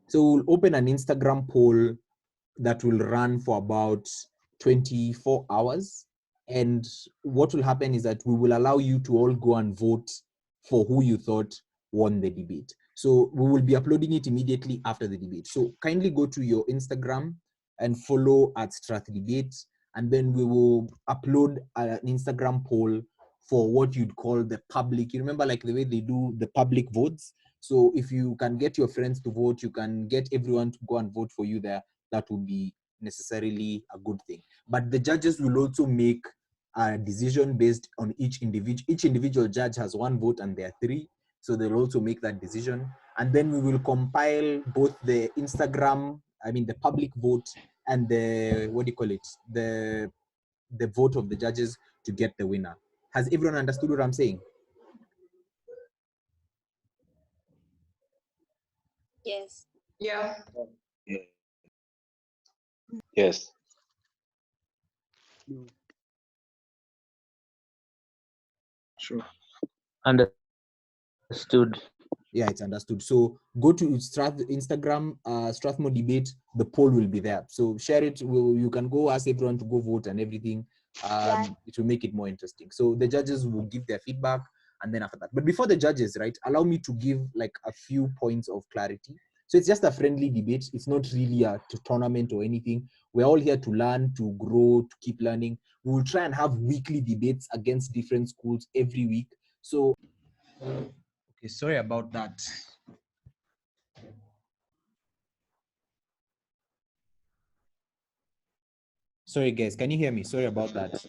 So we'll open an Instagram poll that will run for about 24 hours. And what will happen is that we will allow you to all go and vote for who you thought won the debate. So we will be uploading it immediately after the debate. So kindly go to your Instagram and follow at Strath Debate, and then we will upload an Instagram poll for what you'd call the public. You remember, like the way they do the public votes. So if you can get your friends to vote, you can get everyone to go and vote for you there. That would be necessarily a good thing. But the judges will also make a decision based on each individual. Each individual judge has one vote, and there are three. So they'll also make that decision. And then we will compile both the Instagram, the public vote, and the, what do you call it? The vote of the judges to get the winner. Has everyone understood what I'm saying? Yes. Yeah. Yes. Sure. Understood. Yeah, it's understood. So go to Instagram, Strathmore Debate. The poll will be there. So share it. You can go ask everyone to go vote and everything. It will make it more interesting. So the judges will give their feedback, and then after that. But before the judges, right, allow me to give like a few points of clarity. So it's just a friendly debate. It's not really a tournament or anything. We're all here to learn, to grow, to keep learning. We will try and have weekly debates against different schools every week. So, okay, sorry about that. Sorry, guys, can you hear me? Sorry about that.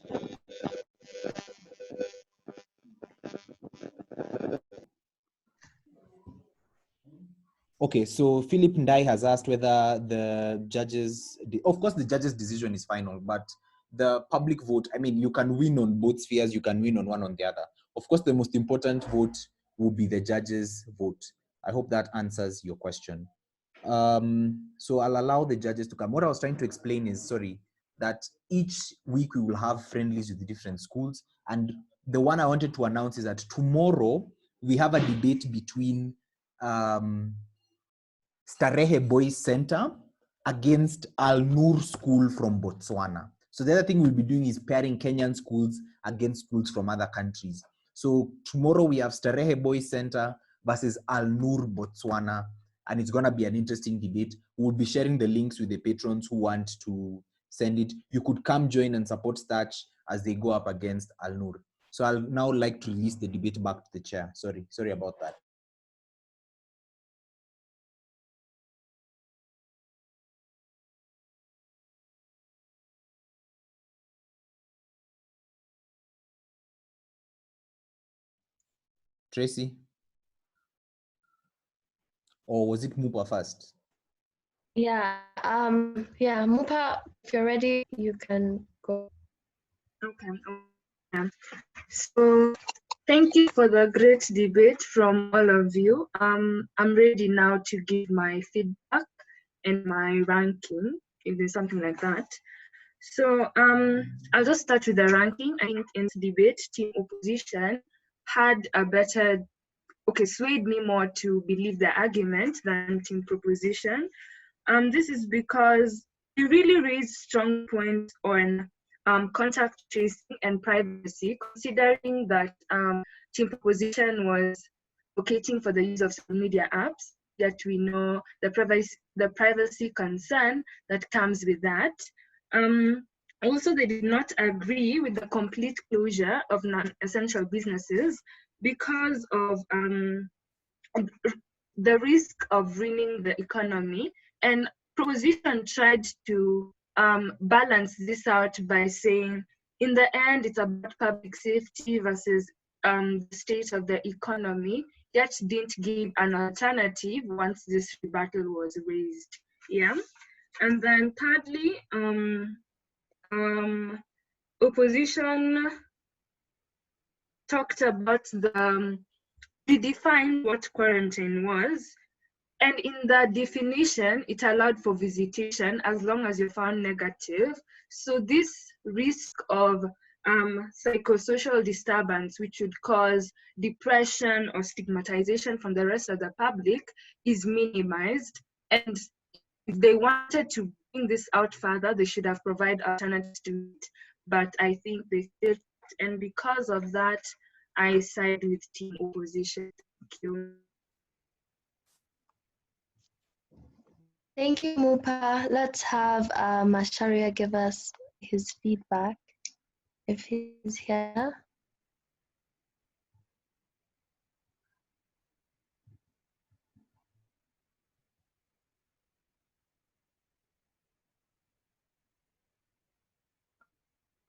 Okay, so Philip Ndai has asked whether the judges, of course, the judges' decision is final, but the public vote, you can win on both spheres, you can win on one on the other. Of course, the most important vote will be the judges' vote. I hope that answers your question. So I'll allow the judges to come. What I was trying to explain is, that each week we will have friendlies with the different schools. And the one I wanted to announce is that tomorrow we have a debate between Starehe Boys Center against Al Nur School from Botswana. So the other thing we'll be doing is pairing Kenyan schools against schools from other countries. So tomorrow we have Starehe Boys Center versus Al Nur Botswana, and it's going to be an interesting debate. We'll be sharing the links with the patrons who want to send it. You could come join and support Starch as they go up against Al Nur. So I'll now like to release the debate back to the chair. Sorry about that. Tracy? Or was it Mupa first? Yeah, Mupa, if you're ready, you can go. Okay. So thank you for the great debate from all of you. I'm ready now to give my feedback and my ranking, if there's something like that. So I'll just start with the ranking. I think in the debate, team opposition had a better, swayed me more to believe the argument than team proposition. This is because you really raised strong points on contact tracing and privacy, considering that team proposition was advocating for the use of social media apps, yet we know the privacy concern that comes with that. Also, they did not agree with the complete closure of non-essential businesses because of the risk of ruining the economy. And proposition tried to balance this out by saying, in the end, it's about public safety versus the state of the economy, yet didn't give an alternative once this rebuttal was raised. Yeah. And then thirdly, opposition talked about redefined what quarantine was. And in the definition, it allowed for visitation as long as you found negative. So this risk of psychosocial disturbance, which would cause depression or stigmatization from the rest of the public, is minimized. And if they wanted to bring this out further, they should have provided alternatives to it. But I think they failed, and because of that, I side with team opposition. Thank you. Thank you, Mupa. Let's have Masharia give us his feedback if he's here.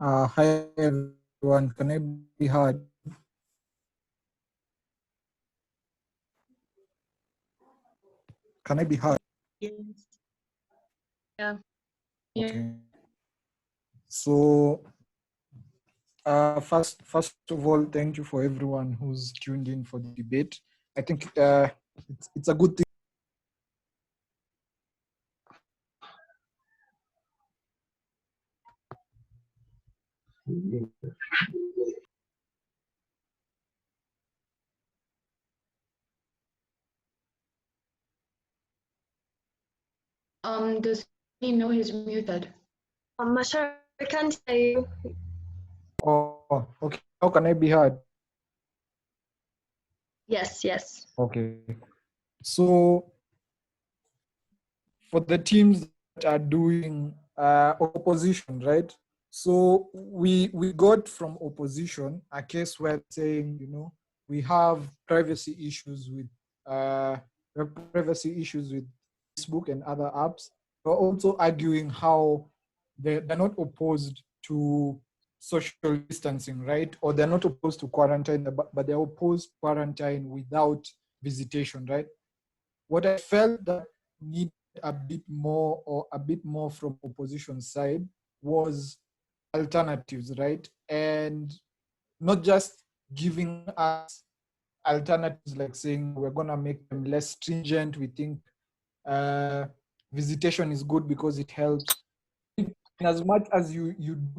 Hi everyone, can I be heard? Can I be heard? Yes. Yeah. Okay. So, first of all, thank you for everyone who's tuned in for the debate. I think it's a good thing. Does he know he's muted? Masharia, I can't hear you. Oh, okay. How can I be heard? Yes, yes. Okay. So, for the teams that are doing opposition, right? So we got from opposition a case where saying, we have privacy issues with Facebook and other apps. We're also arguing how they're not opposed to social distancing, right? Or they're not opposed to quarantine, but they're opposed to quarantine without visitation, right? What I felt that need a bit more from opposition side was alternatives, right? And not just giving us alternatives like saying we're gonna make them less stringent. We think visitation is good because it helps. In as much as you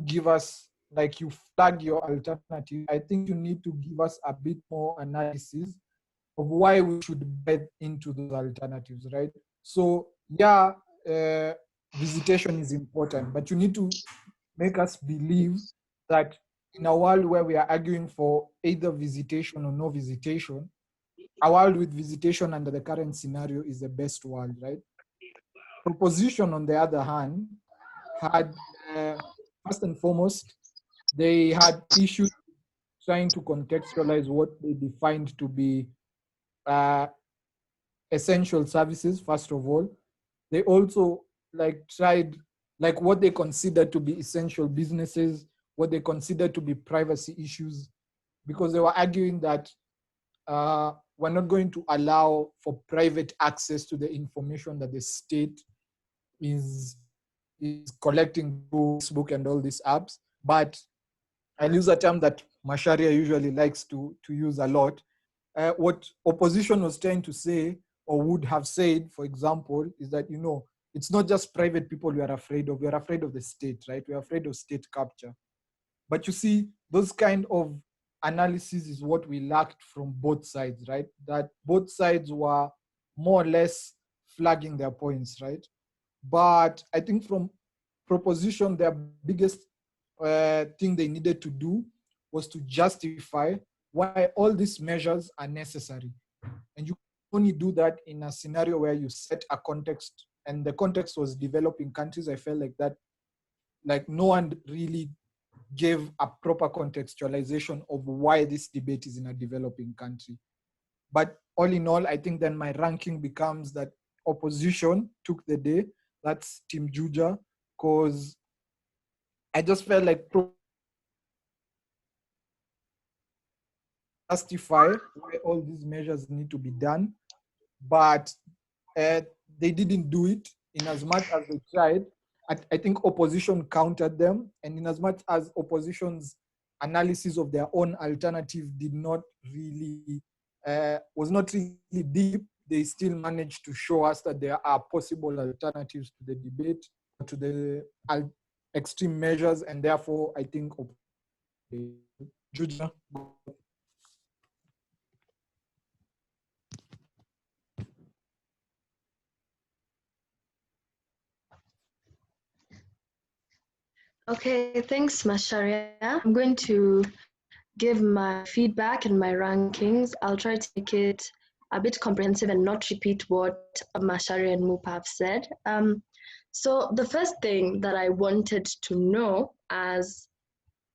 give us, like, you flag your alternative, I think you need to give us a bit more analysis of why we should bet into those alternatives, right? So yeah, visitation is important, but you need to make us believe that in a world where we are arguing for either visitation or no visitation, a world with visitation under the current scenario is the best world, right? Proposition, on the other hand, had first and foremost, they had issues trying to contextualize what they defined to be uh, essential services. First of all, they also tried what they consider to be essential businesses, what they consider to be privacy issues, because they were arguing that we're not going to allow for private access to the information that the state is collecting through Facebook and all these apps. But I'll use a term that Masharia usually likes to use a lot. What opposition was trying to say, or would have said, for example, is that, it's not just private people we are afraid of. We are afraid of the state, right? We are afraid of state capture. But you see, those kind of analysis is what we lacked from both sides, right? That both sides were more or less flagging their points, right? But I think from proposition, their biggest thing they needed to do was to justify why all these measures are necessary. And you only do that in a scenario where you set a context, and the context was developing countries. I felt like that, like, no one really gave a proper contextualization of why this debate is in a developing country. But all in all, I think then my ranking becomes that opposition took the day. That's Team Juja, because I just felt like justify why all these measures need to be done, but they didn't do it. In as much as they tried, I think opposition countered them, and in as much as opposition's analysis of their own alternative did not really was not really deep, they still managed to show us that there are possible alternatives to the debate, to the extreme measures, and therefore I think Juja. Okay, thanks, Masharia. I'm going to give my feedback and my rankings. I'll try to make it a bit comprehensive and not repeat what Masharia and Mupa have said. So the first thing that I wanted to know as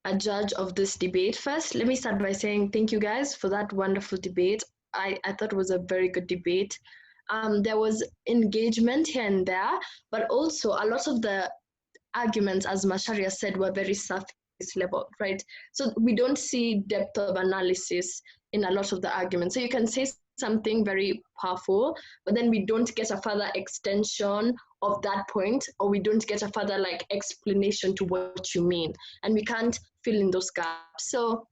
a judge of this debate, first, let me start by saying thank you guys for that wonderful debate. I thought it was a very good debate. There was engagement here and there, but also a lot of the arguments, as Masharia said, were very surface level, right? So we don't see depth of analysis in a lot of the arguments. So you can say something very powerful, but then we don't get a further extension of that point, or we don't get a further like explanation to what you mean, and we can't fill in those gaps. So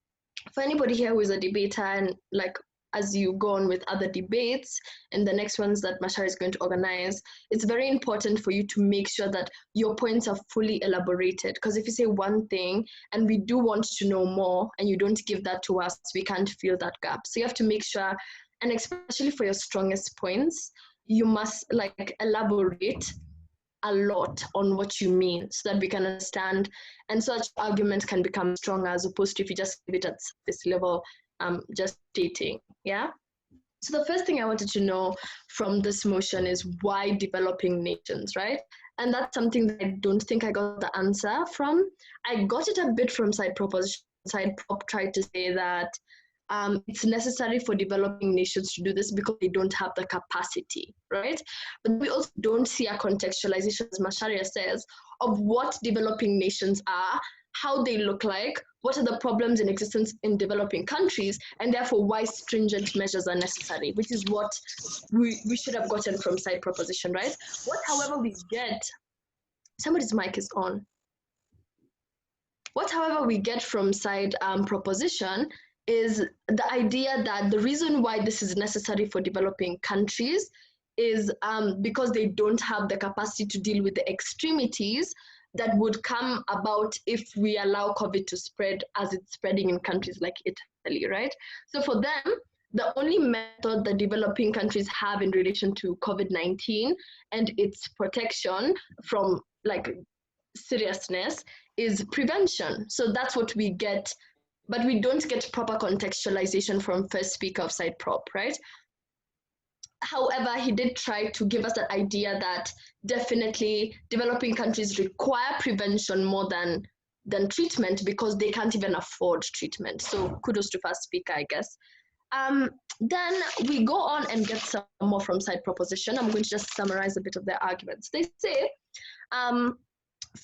for anybody here who is a debater, and like as you go on with other debates and the next ones that Mashar is going to organize, it's very important for you to make sure that your points are fully elaborated. Because if you say one thing and we do want to know more and you don't give that to us, we can't fill that gap. So you have to make sure, and especially for your strongest points, you must like elaborate a lot on what you mean so that we can understand, and such argument can become stronger as opposed to if you just leave it at this level, just stating. Yeah. So the first thing I wanted to know from this motion is why developing nations, right? And that's something that I don't think I got the answer from. I got it a bit from side proposition. Side prop tried to say that it's necessary for developing nations to do this because they don't have the capacity, right? But we also don't see a contextualization, as Masharia says, of what developing nations are, how they look like, what are the problems in existence in developing countries, and therefore why stringent measures are necessary, which is what we should have gotten from side proposition, right? What, however, we get, somebody's mic is on. What, however, we get from side proposition is the idea that the reason why this is necessary for developing countries is because they don't have the capacity to deal with the extremities that would come about if we allow COVID to spread as it's spreading in countries like Italy, right? So for them, the only method that developing countries have in relation to COVID-19 and its protection from like seriousness is prevention. So that's what we get, but we don't get proper contextualization from first speaker of side prop, right? However, he did try to give us that idea that definitely developing countries require prevention more than treatment because they can't even afford treatment. So kudos to first speaker, I guess. Then we go on and get some more from side proposition. I'm going to just summarize a bit of their arguments. They say,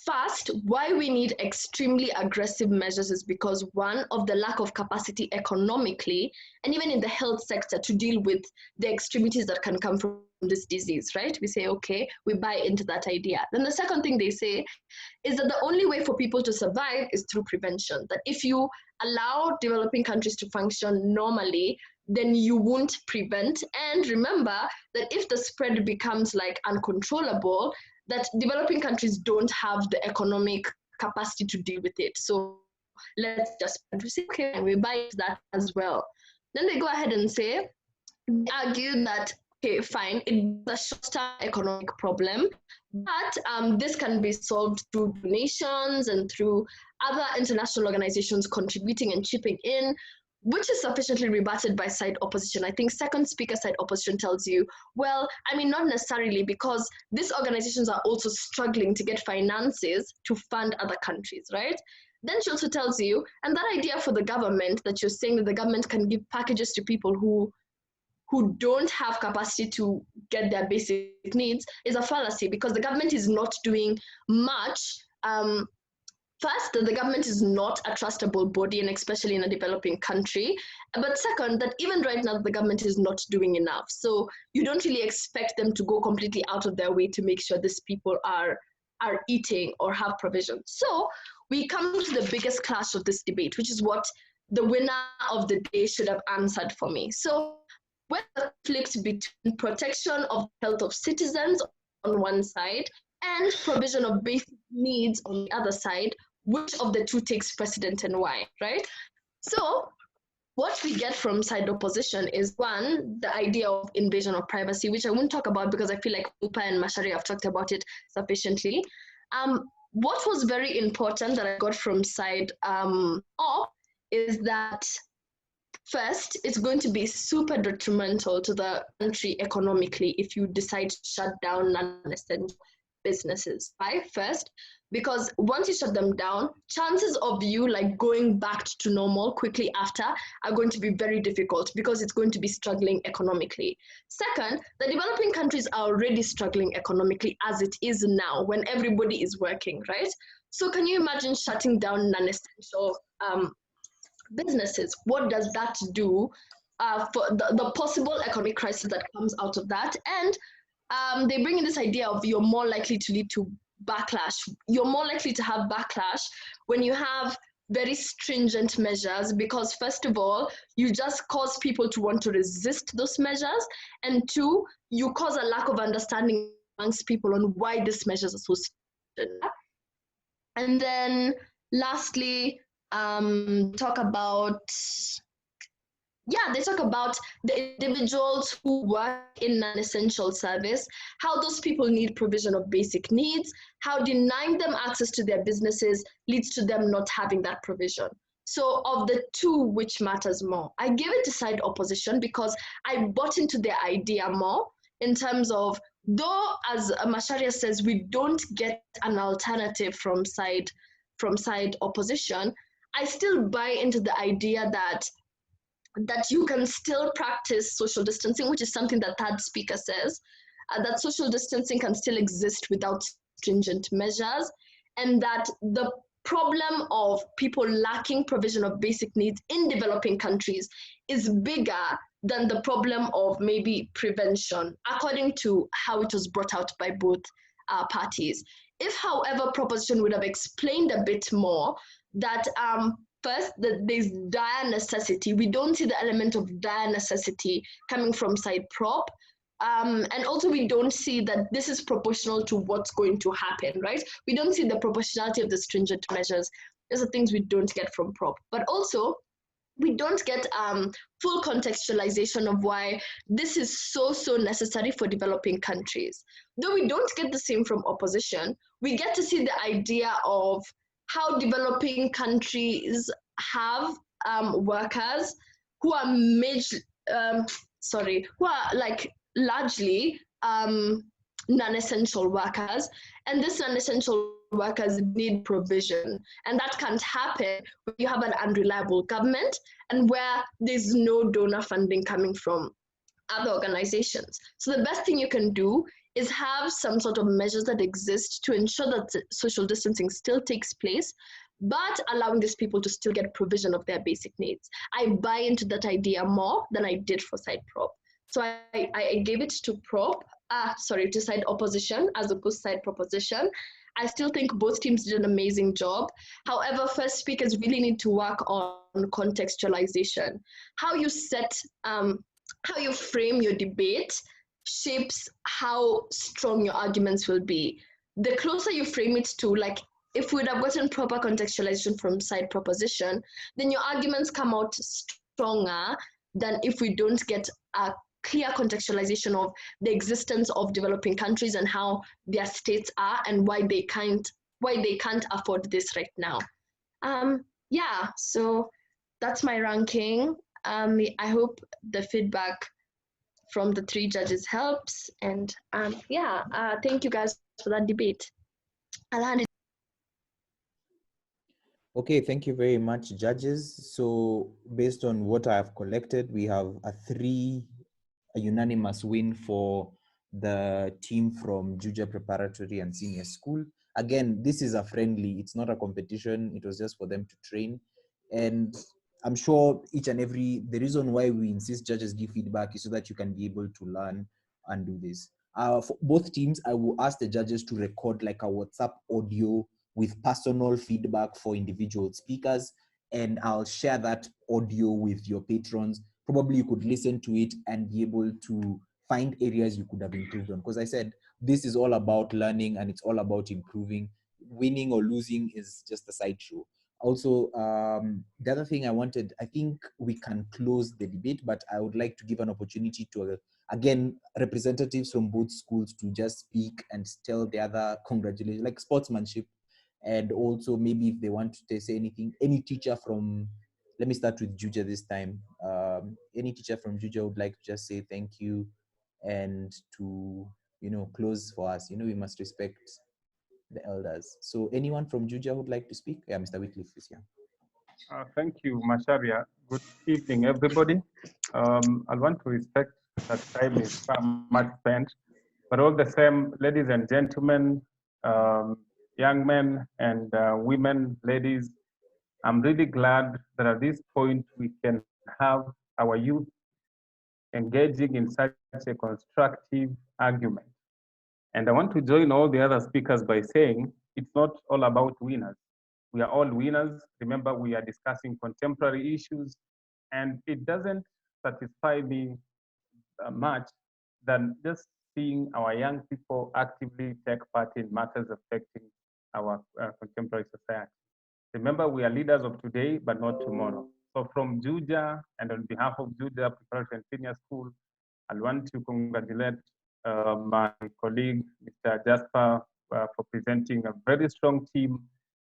first, why we need extremely aggressive measures is because one of the lack of capacity economically and even in the health sector to deal with the extremities that can come from this disease, right? We say, okay, we buy into that idea. Then the second thing they say is that the only way for people to survive is through prevention, that if you allow developing countries to function normally, then you won't prevent. And remember that if the spread becomes like uncontrollable, that developing countries don't have the economic capacity to deal with it. So let's just say, okay, and we buy into that as well. Then they go ahead and say, argue that, okay, fine, it's a short-term economic problem, but this can be solved through donations and through other international organizations contributing and chipping in, which is sufficiently rebutted by side opposition. I think second speaker side opposition tells you, well, I mean, not necessarily, because these organizations are also struggling to get finances to fund other countries, right? Then she also tells you, and that idea for the government that you're saying that the government can give packages to people who don't have capacity to get their basic needs is a fallacy, because the government is not doing much. First, that the government is not a trustable body, and especially in a developing country. But second, that even right now, the government is not doing enough. So you don't really expect them to go completely out of their way to make sure these people are eating or have provision. So we come to the biggest clash of this debate, which is what the winner of the day should have answered for me. So when the conflict between protection of health of citizens on one side and provision of basic needs on the other side, which of the two takes precedent and why, right? So what we get from side opposition is, one, the idea of invasion of privacy, which I won't talk about because I feel like Upa and Mashari have talked about it sufficiently. what was very important that I got from side op is that first, it's going to be super detrimental to the country economically if you decide to shut down non-essential businesses. Why? First, because once you shut them down, chances of you like going back to normal quickly after are going to be very difficult because it's going to be struggling economically. Second, the developing countries are already struggling economically as it is now when everybody is working, right? So can you imagine shutting down non-essential businesses? What does that do for the possible economic crisis that comes out of that? And they bring in this idea of you're more likely to lead to backlash. You're more likely to have backlash when you have very stringent measures, because first of all, you just cause people to want to resist those measures, and two, you cause a lack of understanding amongst people on why these measures are so stringent. And then lastly, talk about they talk about the individuals who work in non-essential service, how those people need provision of basic needs, how denying them access to their businesses leads to them not having that provision. So of the two, which matters more? I give it to side opposition because I bought into their idea more in terms of, though as Masharia says, we don't get an alternative from side opposition, I still buy into the idea that you can still practice social distancing, which is something that third speaker says, that social distancing can still exist without stringent measures, and that the problem of people lacking provision of basic needs in developing countries is bigger than the problem of maybe prevention, according to how it was brought out by both parties. If, however, proposition would have explained a bit more that first, that there's dire necessity. We don't see the element of dire necessity coming from side prop. And also we don't see that this is proportional to what's going to happen, right? We don't see the proportionality of the stringent measures. Those are things we don't get from prop. But also, we don't get full contextualization of why this is so necessary for developing countries. Though we don't get the same from opposition, we get to see the idea of how developing countries have workers who are who are like largely non-essential workers, and these non-essential workers need provision, and that can't happen when you have an unreliable government and where there's no donor funding coming from other organizations. So the best thing you can do is have some sort of measures that exist to ensure that social distancing still takes place, but allowing these people to still get provision of their basic needs. I buy into that idea more than I did for side prop. So I gave it to to side opposition as opposed to side proposition. I still think both teams did an amazing job. However, first speakers really need to work on contextualization. How you how you frame your debate shapes how strong your arguments will be. The closer you frame it to, like, if we would have gotten proper contextualization from side proposition, then your arguments come out stronger than if we don't get a clear contextualization of the existence of developing countries and how their states are and why they can't afford this right now. So that's my ranking. I hope the feedback from the three judges helps, and thank you guys for that debate. I'll hand it. Okay, thank you very much, judges. So based on what I have collected, we have a unanimous win for the team from Juja Preparatory and Senior School. Again, this is a friendly, it's not a competition. It was just for them to train. And I'm sure the reason why we insist judges give feedback is so that you can be able to learn and do this. For both teams, I will ask the judges to record like a WhatsApp audio with personal feedback for individual speakers, and I'll share that audio with your patrons. Probably you could listen to it and be able to find areas you could have improved on. Because I said, this is all about learning and it's all about improving. Winning or losing is just a sideshow. Also, the other thing I think we can close the debate, but I would like to give an opportunity to, again, representatives from both schools to just speak and tell the other congratulations, like sportsmanship. And also maybe if they want to say anything, any teacher from, let me start with Juja this time. Any teacher from Juja would like to just say thank you and to, close for us. We must respect the elders. So anyone from Juja would like to speak? Yeah, Mr. Wycliffe is here. Thank you, Masharia. Good evening, everybody. I want to respect that time is much spent, but all the same, ladies and gentlemen, young men and women, ladies, I'm really glad that at this point we can have our youth engaging in such a constructive argument. And I want to join all the other speakers by saying it's not all about winners. We are all winners. Remember, we are discussing contemporary issues, and it doesn't satisfy me much than just seeing our young people actively take part in matters affecting our contemporary society. Remember, we are leaders of today, but not tomorrow. So from Juja and on behalf of Juja Preparatory and Senior School, I want to congratulate my colleague, Mr. Jasper, for presenting a very strong team.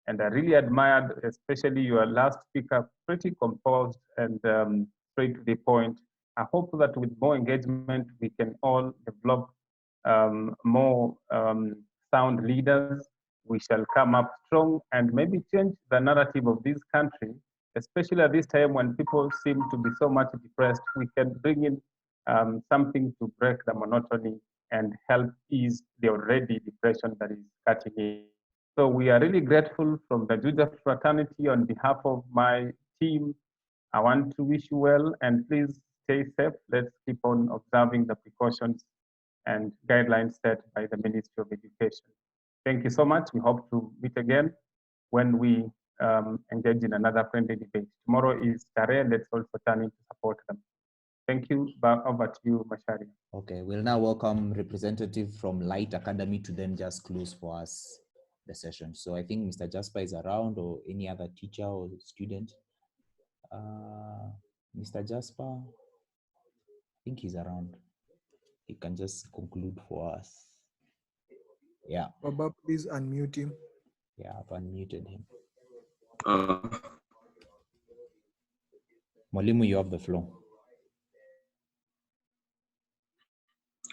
And I really admired, especially your last speaker, pretty composed and straight to the point. I hope that with more engagement, we can all develop more sound leaders. We shall come up strong and maybe change the narrative of this country, especially at this time when people seem to be so much depressed. We can bring in something to break the monotony and help ease the already depression that is cutting in. So we are really grateful from the Juja fraternity. On behalf of my team, I want to wish you well and please stay safe. Let's keep on observing the precautions and guidelines set by the Ministry of Education. Thank you so much. We hope to meet again when we engage in another friendly debate. Tomorrow is Tare. Let's also turn in to support them. Thank you. Back over to you, Mashari. Okay, we'll now welcome representative from Light Academy to then just close for us the session. So I think Mr. Jasper is around, or any other teacher or student. Mr. Jasper, I think he's around. He can just conclude for us. Yeah. Baba, please unmute him. Yeah, I've unmuted him. Mwalimu, you have the floor.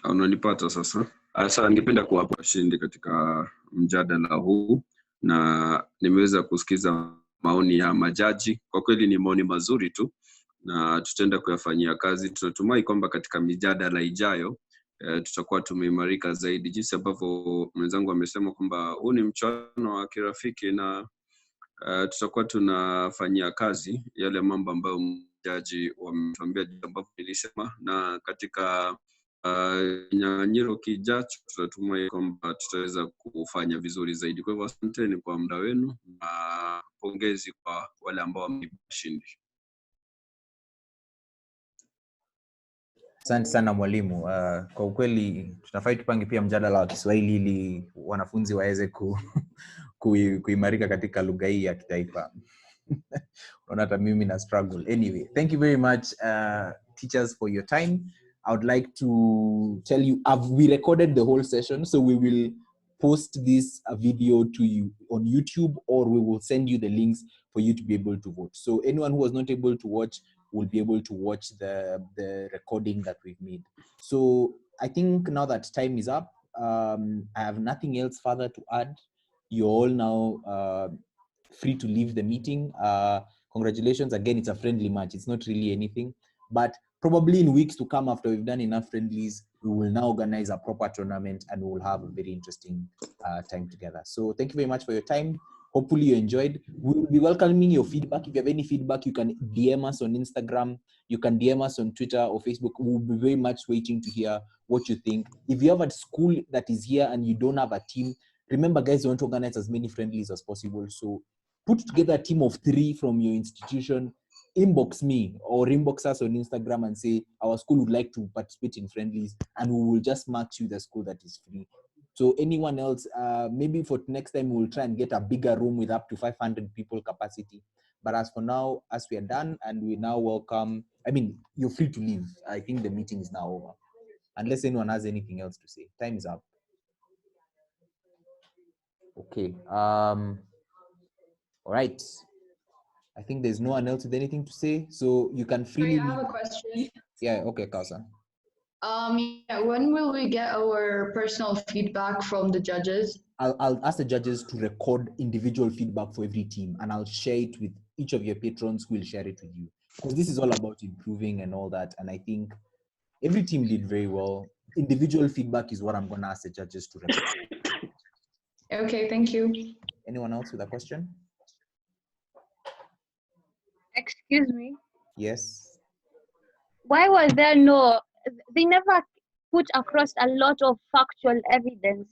Unanipata sasa? Sasa ningependa kuwapa washindi katika mjadala huu, na nimeweza kusikiza maoni ya majaji. Kwa kweli ni maoni mazuri tu na tutaenda kuyafanyia kazi. Tunatumai kwamba katika mijadala ijayo tutakuwa tumeimarika zaidi, jinsi ambavyo mwenzangu amesema kwamba huu ni mchuano wa kirafiki na tutakuwa tunafanyia kazi yale mambo ambayo majaji wametuambia, ambavyo nilisema, na katika nyang'anyiro kijacho tunatumai kwamba tutaweza kufanya vizuri zaidi. Kwa hivyo asanteni kwa muda wenu na pongezi kwa wale ambao wameshindi. Asante sana mwalimu. Kwa ukweli tunafai tupange pia mjadala wa Kiswahili ili wanafunzi waweze kuimarika katika lugha hii ya kitaifa. Unaona hata mimi na struggle. Anyway, thank you very much teachers for your time. I would like to tell you, we recorded the whole session, so we will post this video to you on YouTube, or we will send you the links for you to be able to vote. So anyone who was not able to watch will be able to watch the recording that we've made. So I think now that time is up, I have nothing else further to add. You're all now free to leave the meeting. Congratulations again, it's a friendly match. It's not really anything, but probably in weeks to come, after we've done enough friendlies, we will now organize a proper tournament and we will have a very interesting time together. So thank you very much for your time. Hopefully you enjoyed. We will be welcoming your feedback. If you have any feedback, you can DM us on Instagram. You can DM us on Twitter or Facebook. We'll be very much waiting to hear what you think. If you have a school that is here and you don't have a team, remember guys, you want to organize as many friendlies as possible. So put together a team of 3 from your institution, inbox me or inbox us on Instagram and say our school would like to participate in friendlies, and we will just match you the school that is free. So anyone else, maybe for next time we'll try and get a bigger room with up to 500 people capacity. But as for now, as we are done, and we now welcome, I mean, you're free to leave. I think the meeting is now over, unless anyone has anything else to say. Time is up. Okay. All right. I think there's no one else with anything to say, so you can freely. Sorry, I have a question. Yeah. Okay, Kausa. Yeah, when will we get our personal feedback from the judges? I'll ask the judges to record individual feedback for every team, and I'll share it with each of your patrons who will share it with you, because this is all about improving and all that. And I think every team did very well. Individual feedback is what I'm going to ask the judges to record. Okay, thank you. Anyone else with a question? Excuse me. Yes. Why was there no? They never put across a lot of factual evidence.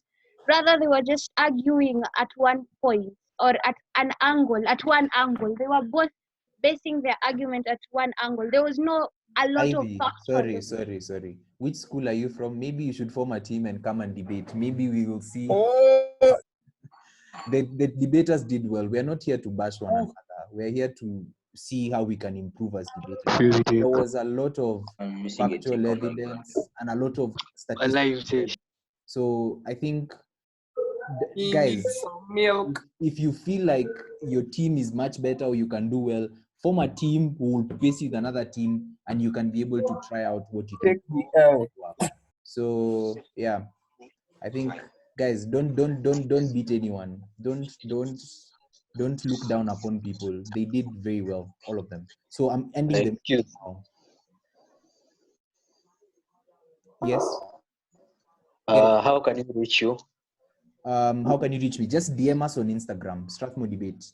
Rather, they were just arguing at one point or at an angle. At one angle, they were both basing their argument at one angle. There was no a lot of Ivy, factual. sorry. Which school are you from? Maybe you should form a team and come and debate. Maybe we will see. Oh, The debaters did well. We are not here to bash one another. We are here to see how we can improve as debaters. There was a lot of factual evidence and a lot of statistics. So I think, guys, if you feel like your team is much better or you can do well, form a team who will face with another team, and you can be able to try out what you can do. So yeah, I think, guys, don't beat anyone. Don't look down upon people. They did very well, all of them. So I'm ending the meeting now. Yes. How can you reach you? How can you reach me? Just DM us on Instagram, Strathmore Debate.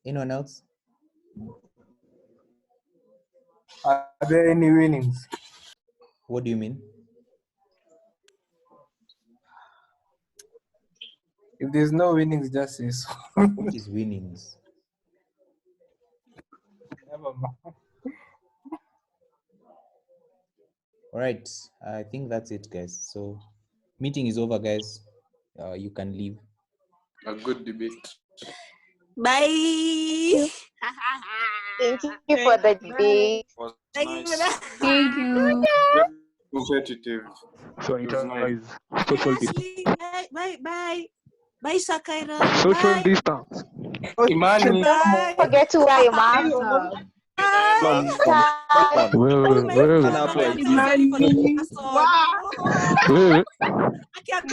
Anyone else? are there any winnings? What do you mean? If there's no winnings, just say so. What is winnings? Never mind. All right, I think that's it, guys. So meeting is over, guys. You can leave. A good debate. Bye. Thank you for the debate. Was nice. Thank you. Competitive. So It was nice. social distance. Bye, Sakaira. Social Bye. distance. Imani. Bye. Don't forget to wear your mask. Wewe. I can't